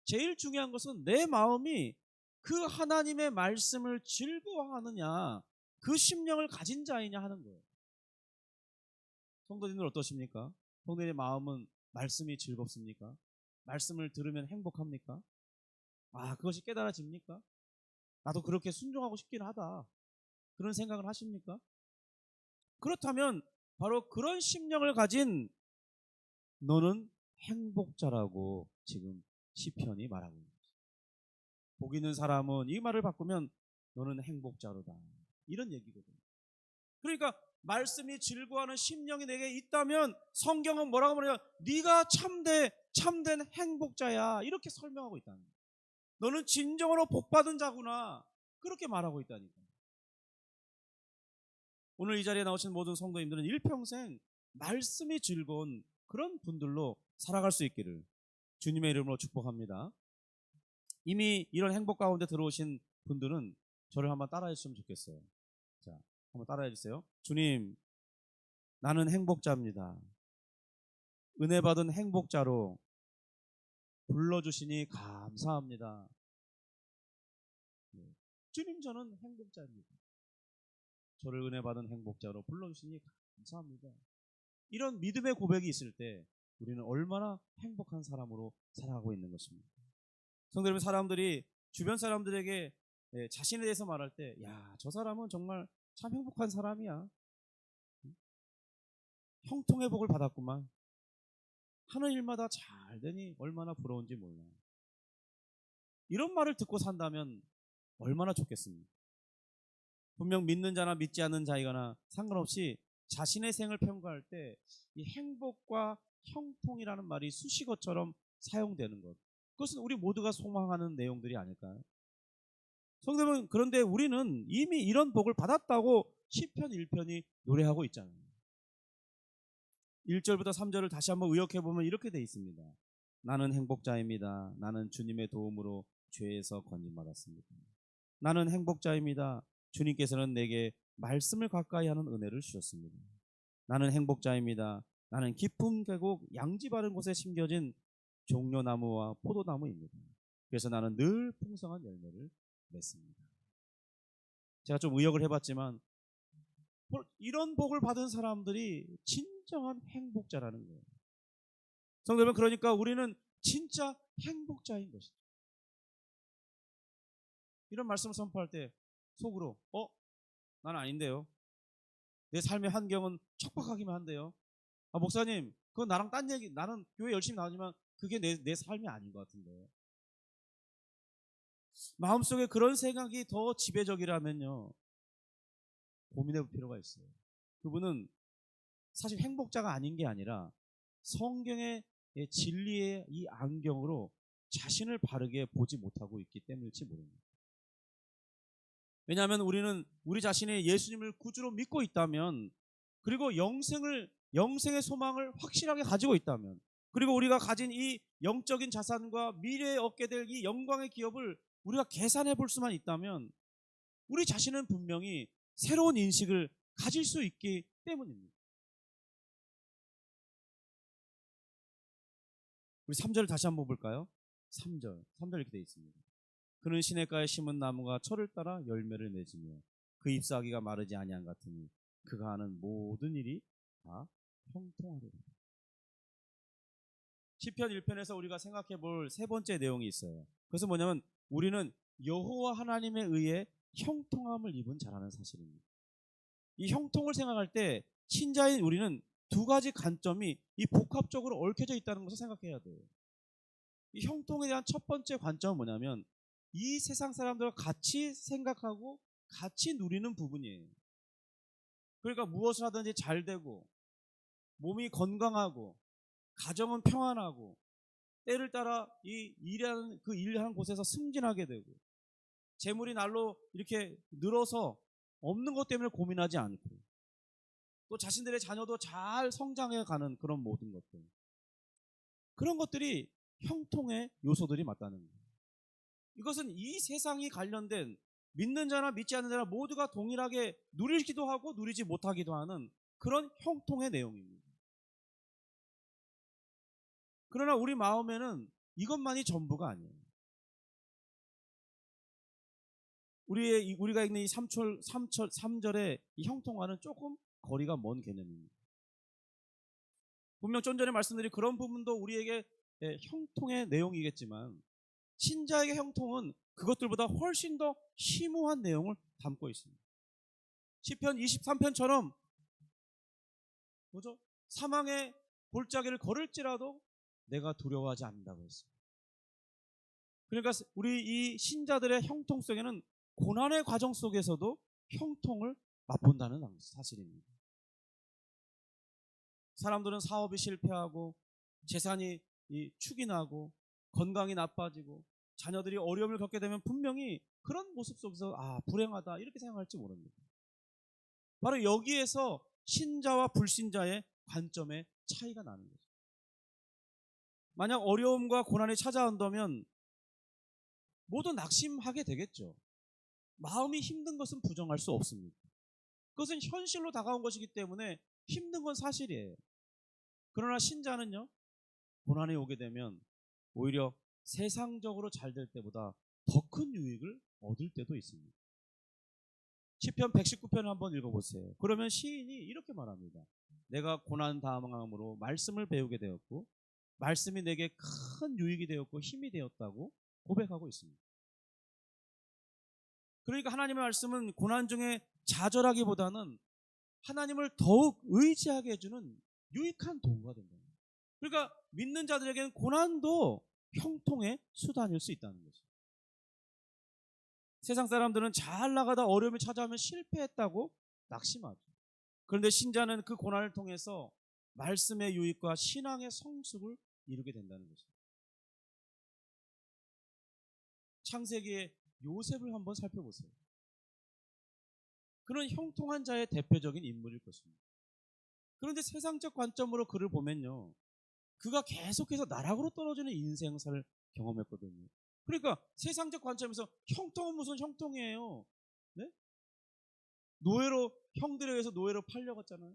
B: 제일 중요한 것은 내 마음이 그 하나님의 말씀을 즐거워하느냐, 그 심령을 가진 자이냐 하는 거예요. 성도님들 어떠십니까? 성도님의 마음은 말씀이 즐겁습니까? 말씀을 들으면 행복합니까? 그것이 깨달아집니까? 나도 그렇게 순종하고 싶긴 하다. 그런 생각을 하십니까? 그렇다면 바로 그런 심령을 가진 너는 행복자라고 지금 시편이 말하고 있는 거죠. 복 있는 사람은 이 말을 바꾸면 너는 행복자로다. 이런 얘기거든요. 그러니까 말씀이 즐거워하는 심령이 내게 있다면 성경은 뭐라고 말해요? 네가 참된 행복자야. 이렇게 설명하고 있다는 거예요. 너는 진정으로 복받은 자구나. 그렇게 말하고 있다니까요. 오늘 이 자리에 나오신 모든 성도님들은 일평생 말씀이 즐거운 그런 분들로 살아갈 수 있기를 주님의 이름으로 축복합니다. 이미 이런 행복 가운데 들어오신 분들은 저를 한번 따라해 주시면 좋겠어요. 자, 한번 따라해 주세요. 주님, 나는 행복자입니다. 은혜 받은 행복자로 불러주시니 감사합니다. 네. 주님, 저는 행복자입니다. 저를 은혜 받은 행복자로 불러주시니 감사합니다. 이런 믿음의 고백이 있을 때 우리는 얼마나 행복한 사람으로 살아가고 있는 것입니다. 성도 여러분, 사람들이 주변 사람들에게 자신에 대해서 말할 때, 야, 저 사람은 정말 참 행복한 사람이야. 형통의 복을 받았구만. 하는 일마다 잘 되니 얼마나 부러운지 몰라. 이런 말을 듣고 산다면 얼마나 좋겠습니까? 분명 믿는 자나 믿지 않는 자이거나 상관없이 자신의 생을 평가할 때 이 행복과 형통이라는 말이 수식어처럼 사용되는 것, 그것은 우리 모두가 소망하는 내용들이 아닐까요? 성도 여러분, 그런데 우리는 이미 이런 복을 받았다고 시편 1편이 노래하고 있잖아요. 1절부터 3절을 다시 한번 의역해보면 이렇게 돼 있습니다. 나는 행복자입니다. 나는 주님의 도움으로 죄에서 건짐받았습니다. 나는 행복자입니다. 주님께서는 내게 말씀을 가까이 하는 은혜를 주셨습니다. 나는 행복자입니다. 나는 깊은 계곡 양지 바른 곳에 심겨진 종려나무와 포도나무입니다. 그래서 나는 늘 풍성한 열매를 맺습니다. 제가 좀 의역을 해봤지만 이런 복을 받은 사람들이 진정한 행복자라는 거예요. 성도 여러분, 그러니까 우리는 진짜 행복자인 것이죠. 이런 말씀을 선포할 때 속으로 나는 아닌데요. 내 삶의 환경은 척박하기만 한데요. 목사님, 그건 나랑 딴 얘기. 나는 교회 열심히 나오지만 그게 내 삶이 아닌 것 같은데. 마음속에 그런 생각이 더 지배적이라면요, 고민해 볼 필요가 있어요. 그분은 사실 행복자가 아닌 게 아니라 성경의 진리의 이 안경으로 자신을 바르게 보지 못하고 있기 때문일지 모릅니다. 왜냐하면 우리는 우리 자신이 예수님을 구주로 믿고 있다면, 그리고 영생의 소망을 확실하게 가지고 있다면, 그리고 우리가 가진 이 영적인 자산과 미래에 얻게 될 이 영광의 기업을 우리가 계산해 볼 수만 있다면 우리 자신은 분명히 새로운 인식을 가질 수 있기 때문입니다. 우리 3절을 다시 한번 볼까요? 3절 이렇게 되어 있습니다. 그는 시냇가에 심은 나무가 철을 따라 열매를 맺으며 그 잎사귀가 마르지 아니한 같으니 그가 하는 모든 일이 다 형통하리라. 시편 1편에서 우리가 생각해 볼 세 번째 내용이 있어요. 그것은 뭐냐면 우리는 여호와 하나님에 의해 형통함을 입은 자라는 사실입니다. 이 형통을 생각할 때 신자인 우리는 두 가지 관점이 이 복합적으로 얽혀져 있다는 것을 생각해야 돼요. 이 형통에 대한 첫 번째 관점은 뭐냐면 이 세상 사람들과 같이 생각하고 같이 누리는 부분이에요. 그러니까 무엇을 하든지 잘 되고, 몸이 건강하고, 가정은 평안하고, 때를 따라 그 일하는 곳에서 승진하게 되고, 재물이 날로 이렇게 늘어서 없는 것 때문에 고민하지 않고, 또 자신들의 자녀도 잘 성장해 가는 그런 모든 것들, 그런 것들이 형통의 요소들이 맞다는 거예요. 이것은 이 세상이 관련된 믿는 자나 믿지 않는 자나 모두가 동일하게 누리기도 하고 누리지 못하기도 하는 그런 형통의 내용입니다. 그러나 우리 마음에는 이것만이 전부가 아니에요. 우리가 읽는 이 3절의 이 형통과는 조금 거리가 먼 개념입니다. 분명 좀 전에 말씀드린 그런 부분도 우리에게 형통의 내용이겠지만 신자에게 형통은 그것들보다 훨씬 더 심오한 내용을 담고 있습니다. 시편 23편처럼 뭐죠? 사망의 골짜기를 걸을지라도 내가 두려워하지 않는다고 했습니다. 그러니까 우리 이 신자들의 형통 속에는 고난의 과정 속에서도 형통을 맛본다는 사실입니다. 사람들은 사업이 실패하고 재산이 축이 나고 건강이 나빠지고 자녀들이 어려움을 겪게 되면 분명히 그런 모습 속에서 불행하다 이렇게 생각할지 모릅니다. 바로 여기에서 신자와 불신자의 관점의 차이가 나는 거죠. 만약 어려움과 고난이 찾아온다면 모두 낙심하게 되겠죠. 마음이 힘든 것은 부정할 수 없습니다. 그것은 현실로 다가온 것이기 때문에 힘든 건 사실이에요. 그러나 신자는요, 고난이 오게 되면 오히려 세상적으로 잘 될 때보다 더 큰 유익을 얻을 때도 있습니다. 시편 119편을 한번 읽어보세요. 그러면 시인이 이렇게 말합니다. 내가 고난 당함으로 말씀을 배우게 되었고 말씀이 내게 큰 유익이 되었고 힘이 되었다고 고백하고 있습니다. 그러니까 하나님의 말씀은 고난 중에 좌절하기보다는 하나님을 더욱 의지하게 해주는 유익한 도구가 된다. 그러니까 믿는 자들에게는 고난도 형통의 수단일 수 있다는 거죠. 세상 사람들은 잘 나가다 어려움이 찾아오면 실패했다고 낙심하죠. 그런데 신자는 그 고난을 통해서 말씀의 유익과 신앙의 성숙을 이루게 된다는 것입니다. 창세기의 요셉을 한번 살펴보세요. 그는 형통한 자의 대표적인 인물일 것입니다. 그런데 세상적 관점으로 그를 보면요, 그가 계속해서 나락으로 떨어지는 인생사를 경험했거든요. 그러니까 세상적 관점에서 형통은 무슨 형통이에요? 네? 노예로, 형들에 의해서 노예로 팔려갔잖아요.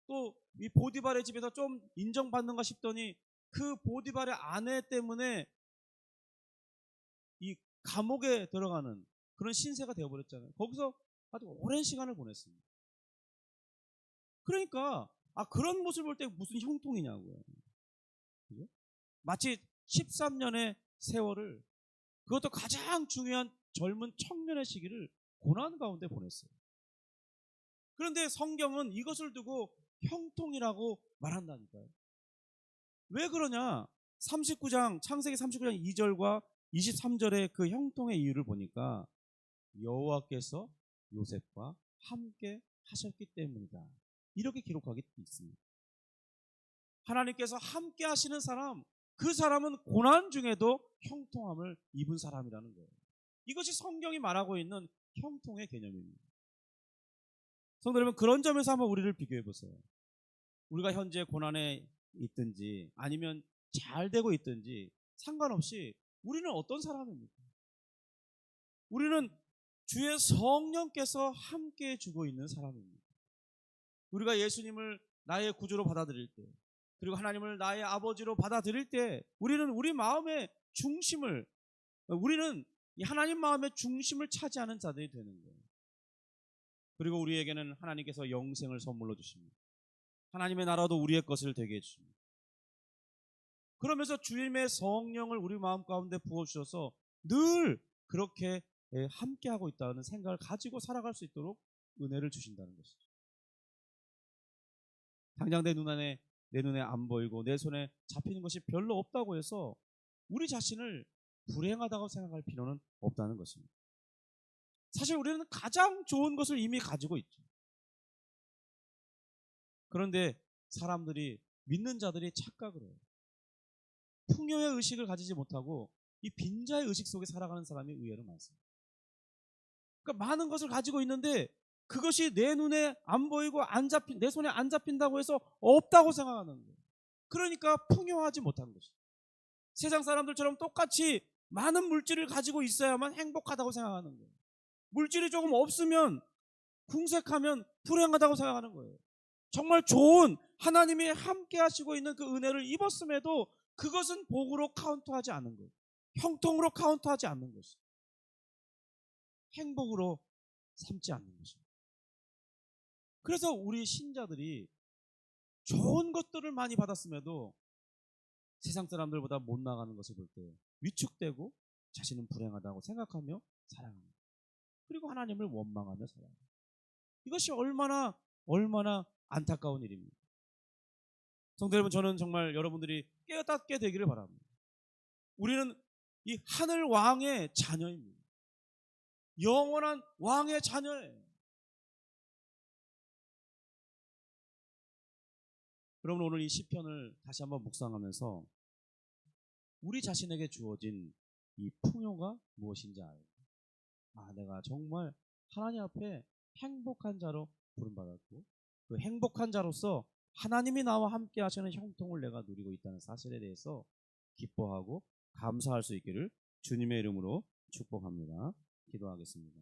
B: 또 이 보디발의 집에서 좀 인정받는가 싶더니 그 보디발의 아내 때문에 이 감옥에 들어가는 그런 신세가 되어버렸잖아요. 거기서 아주 오랜 시간을 보냈습니다. 그러니까 그런 모습을 볼 때 무슨 형통이냐고요. 그죠? 마치 13년의 세월을, 그것도 가장 중요한 젊은 청년의 시기를 고난 가운데 보냈어요. 그런데 성경은 이것을 두고 형통이라고 말한다니까요. 왜 그러냐? 창세기 39장 2절과 23절의 그 형통의 이유를 보니까 여호와께서 요셉과 함께 하셨기 때문이다. 이렇게 기록하게 있습니다. 하나님께서 함께 하시는 사람, 그 사람은 고난 중에도 형통함을 입은 사람이라는 거예요. 이것이 성경이 말하고 있는 형통의 개념입니다. 성도 여러분, 그런 점에서 한번 우리를 비교해 보세요. 우리가 현재 고난에 있든지 아니면 잘 되고 있든지 상관없이 우리는 어떤 사람입니까? 우리는 주의 성령께서 함께 해주고 있는 사람입니다. 우리가 예수님을 나의 구주로 받아들일 때, 그리고 하나님을 나의 아버지로 받아들일 때 우리는 우리 마음의 중심을, 우리는 하나님 마음의 중심을 차지하는 자들이 되는 거예요. 그리고 우리에게는 하나님께서 영생을 선물로 주십니다. 하나님의 나라도 우리의 것을 되게 해주십니다. 그러면서 주님의 성령을 우리 마음 가운데 부어주셔서 늘 그렇게 함께하고 있다는 생각을 가지고 살아갈 수 있도록 은혜를 주신다는 것이죠. 당장 내 눈에 안 보이고 내 손에 잡히는 것이 별로 없다고 해서 우리 자신을 불행하다고 생각할 필요는 없다는 것입니다. 사실 우리는 가장 좋은 것을 이미 가지고 있죠. 그런데 사람들이, 믿는 자들이 착각을 해요. 풍요의 의식을 가지지 못하고 이 빈자의 의식 속에 살아가는 사람이 의외로 많습니다. 그러니까 많은 것을 가지고 있는데 그것이 내 눈에 안 보이고 내 손에 안 잡힌다고 해서 없다고 생각하는 거예요. 그러니까 풍요하지 못하는 것이죠. 세상 사람들처럼 똑같이 많은 물질을 가지고 있어야만 행복하다고 생각하는 거예요. 물질이 조금 없으면, 궁색하면 불행하다고 생각하는 거예요. 정말 좋은 하나님이 함께 하시고 있는 그 은혜를 입었음에도 그것은 복으로 카운트하지 않는 거예요. 형통으로 카운트하지 않는 것이죠. 행복으로 삼지 않는 것입니다. 그래서 우리 신자들이 좋은 것들을 많이 받았음에도 세상 사람들보다 못 나가는 것을 볼 때 위축되고 자신은 불행하다고 생각하며 살아갑니다. 그리고 하나님을 원망하며 살아갑니다. 이것이 얼마나 안타까운 일입니다. 성도 여러분, 저는 정말 여러분들이 깨닫게 되기를 바랍니다. 우리는 이 하늘 왕의 자녀입니다. 영원한 왕의 자녀예요. 여러분, 오늘 이 시편을 다시 한번 묵상하면서 우리 자신에게 주어진 이 풍요가 무엇인지 알고, 내가 정말 하나님 앞에 행복한 자로 부름받았고 그 행복한 자로서 하나님이 나와 함께 하시는 형통을 내가 누리고 있다는 사실에 대해서 기뻐하고 감사할 수 있기를 주님의 이름으로 축복합니다. 기도하겠습니다.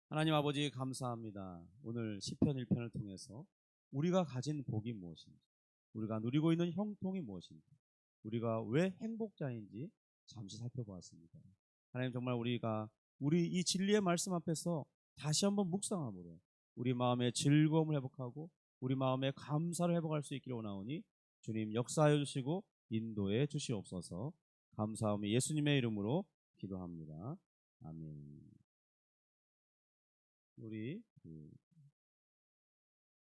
B: 하나님 아버지 감사합니다. 오늘 시편 1편을 통해서 우리가 가진 복이 무엇인지, 우리가 누리고 있는 형통이 무엇인지, 우리가 왜 행복자인지 잠시 살펴보았습니다. 하나님 정말 우리가 이 진리의 말씀 앞에서 다시 한번 묵상함으로 우리 마음의 즐거움을 회복하고 우리 마음의 감사를 회복할 수 있기를 원하오니 주님 역사하여 주시고 인도해 주시옵소서. 감사하며 예수님의 이름으로 기도합니다. 아멘. 우리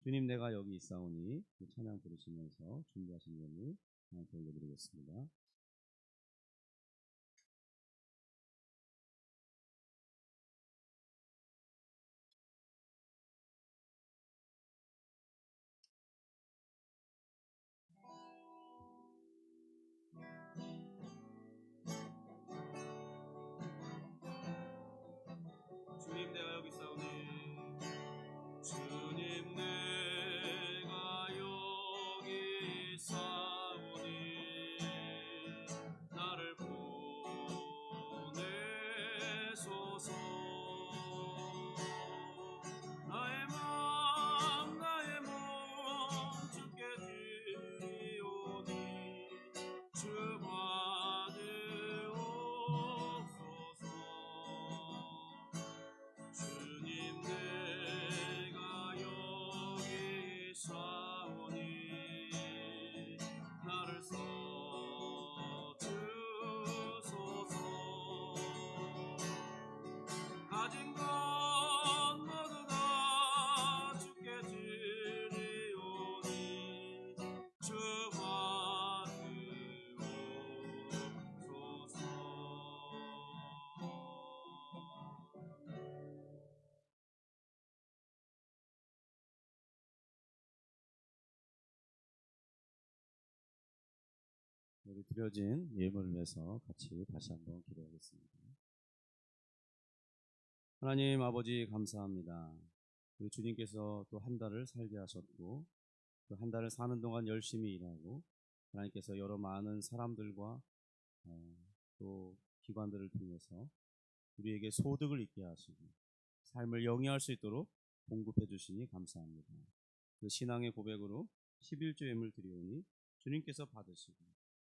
B: 주님 내가 여기 있사오니 찬양 부르시면서 준비하신 예물 하나님께 올려드리겠습니다. 주님 내가 여기 있사오니 주님 내가 여기 있사오니 나를 보내소서. 나의 마음 나의 몸 주께 드리오니 주 받으옵소서. 주님 내가 여기 있사오니 나를 써주소서. 가진 것 모두 다 주께 드리오니 주 받으옵소서. 우리 드려진 예물을 위해서 같이 다시 한번 기도하겠습니다. 하나님 아버지 감사합니다. 우리 주님께서 또 한 달을 살게 하셨고 그 한 달을 사는 동안 열심히 일하고 하나님께서 여러 많은 사람들과 또 기관들을 통해서 우리에게 소득을 있게 하시고 삶을 영위할 수 있도록 공급해 주시니 감사합니다. 그 신앙의 고백으로 11조 예물 드리오니 주님께서 받으시고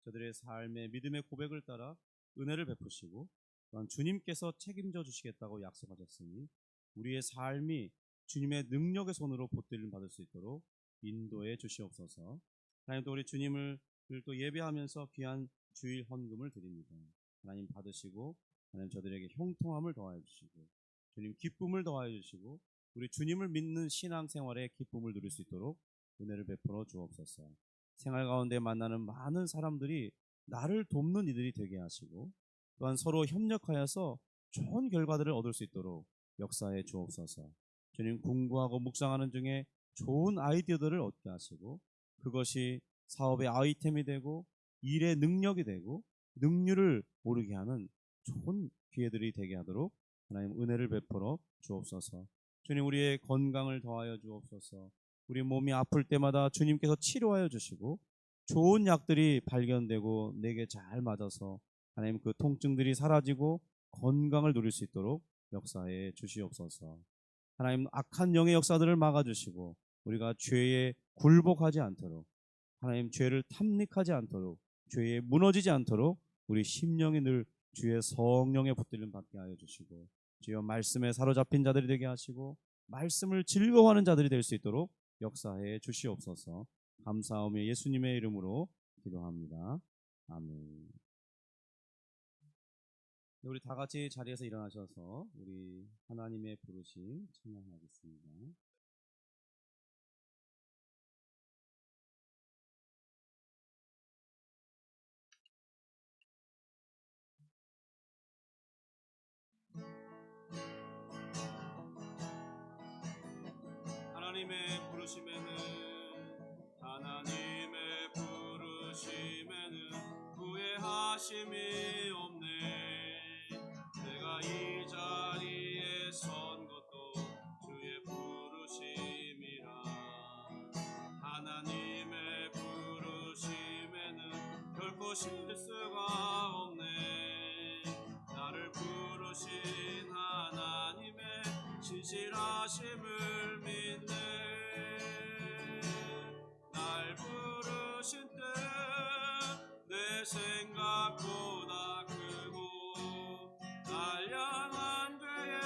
B: 저들의 삶의 믿음의 고백을 따라 은혜를 베푸시고 또한 주님께서 책임져 주시겠다고 약속하셨으니 우리의 삶이 주님의 능력의 손으로 보탬을 받을 수 있도록 인도해 주시옵소서. 하나님 또 우리 주님을 또 예배하면서 귀한 주일 헌금을 드립니다. 하나님 받으시고 하나님 저들에게 형통함을 더하여 주시고 주님 기쁨을 더하여 주시고 우리 주님을 믿는 신앙생활에 기쁨을 누릴 수 있도록 은혜를 베풀어 주옵소서. 생활 가운데 만나는 많은 사람들이 나를 돕는 이들이 되게 하시고 또한 서로 협력하여서 좋은 결과들을 얻을 수 있도록 역사해 주옵소서. 주님 공부하고 묵상하는 중에 좋은 아이디어들을 얻게 하시고 그것이 사업의 아이템이 되고 일의 능력이 되고 능률을 오르게 하는 좋은 기회들이 되게 하도록 하나님 은혜를 베풀어 주옵소서. 주님 우리의 건강을 더하여 주옵소서. 우리 몸이 아플 때마다 주님께서 치료하여 주시고 좋은 약들이 발견되고 내게 잘 맞아서 하나님 그 통증들이 사라지고 건강을 누릴 수 있도록 역사해 주시옵소서. 하나님 악한 영의 역사들을 막아주시고 우리가 죄에 굴복하지 않도록 하나님 죄를 탐닉하지 않도록 죄에 무너지지 않도록 우리 심령이 늘 주의 성령의 붙들림 받게 하여 주시고 주여 말씀에 사로잡힌 자들이 되게 하시고 말씀을 즐거워하는 자들이 될 수 있도록 역사해 주시옵소서. 감사하며 예수님의 이름으로 기도합니다. 아멘. 우리 다 같이 자리에서 일어나셔서 우리 하나님의 부르심 찬양하겠습니다. 하나님의 부르심에는 후회하심이 없네. 내가 이 자리에 선 것도 주의 부르심이라. 하나님의 부르심에는 결코 실수가 없네.
A: 신실하심을 믿네. 날 부르신 뜻 내 생각보다 크고 날 향한 괴에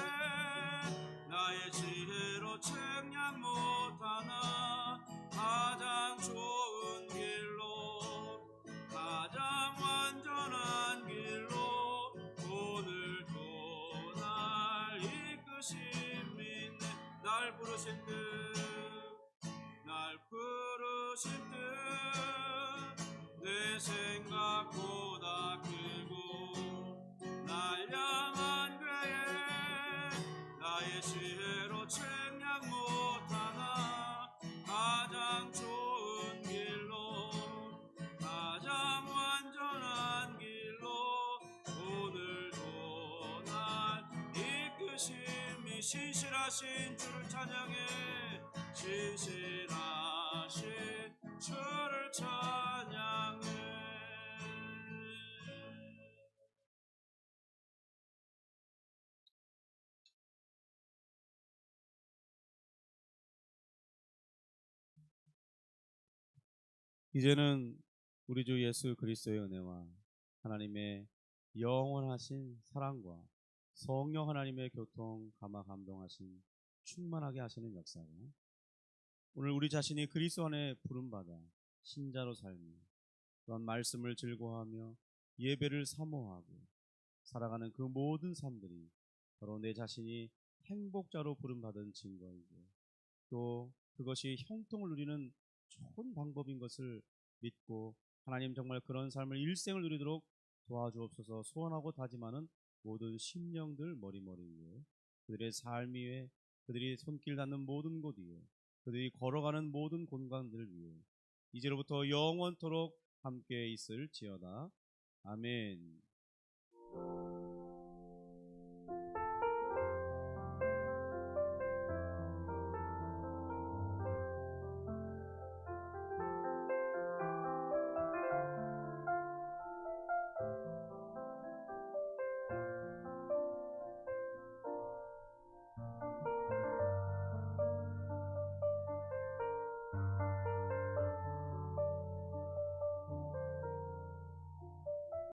A: 나의 지혜로 측량 못하나 가장 좋은 길로 가장 완전한 길로 오늘도 날 이끄심 믿네. 날 부르신 뜻 내 생각보다 크고 날 향한 괴에 나의 지혜로 측량 못하나 가장 좋은 길로 가장 완전한 길로 오늘도 날 이끄심이 신실하신 주를 찬양해. 신실하신 주를 찬양해.
B: 이제는 우리 주 예수 그리스도의 은혜와 하나님의 영원하신 사랑과 성령 하나님의 교통, 감화, 감동하신 충만하게 하시는 역사가 오늘 우리 자신이 그리스도 안에 부름받아 신자로 살며 또한 말씀을 즐거워하며 예배를 사모하고 살아가는 그 모든 삶들이 바로 내 자신이 행복자로 부름받은 증거이고 또 그것이 형통을 누리는 좋은 방법인 것을 믿고 하나님 정말 그런 삶을 일생을 누리도록 도와주옵소서. 소원하고 다짐하는 모든 심령들 머리머리 위에 그들의 삶 위에 그들이 손길 닿는 모든 곳 위에 그들이 걸어가는 모든 공간들 위에 이제로부터 영원토록 함께 있을지어다. 아멘.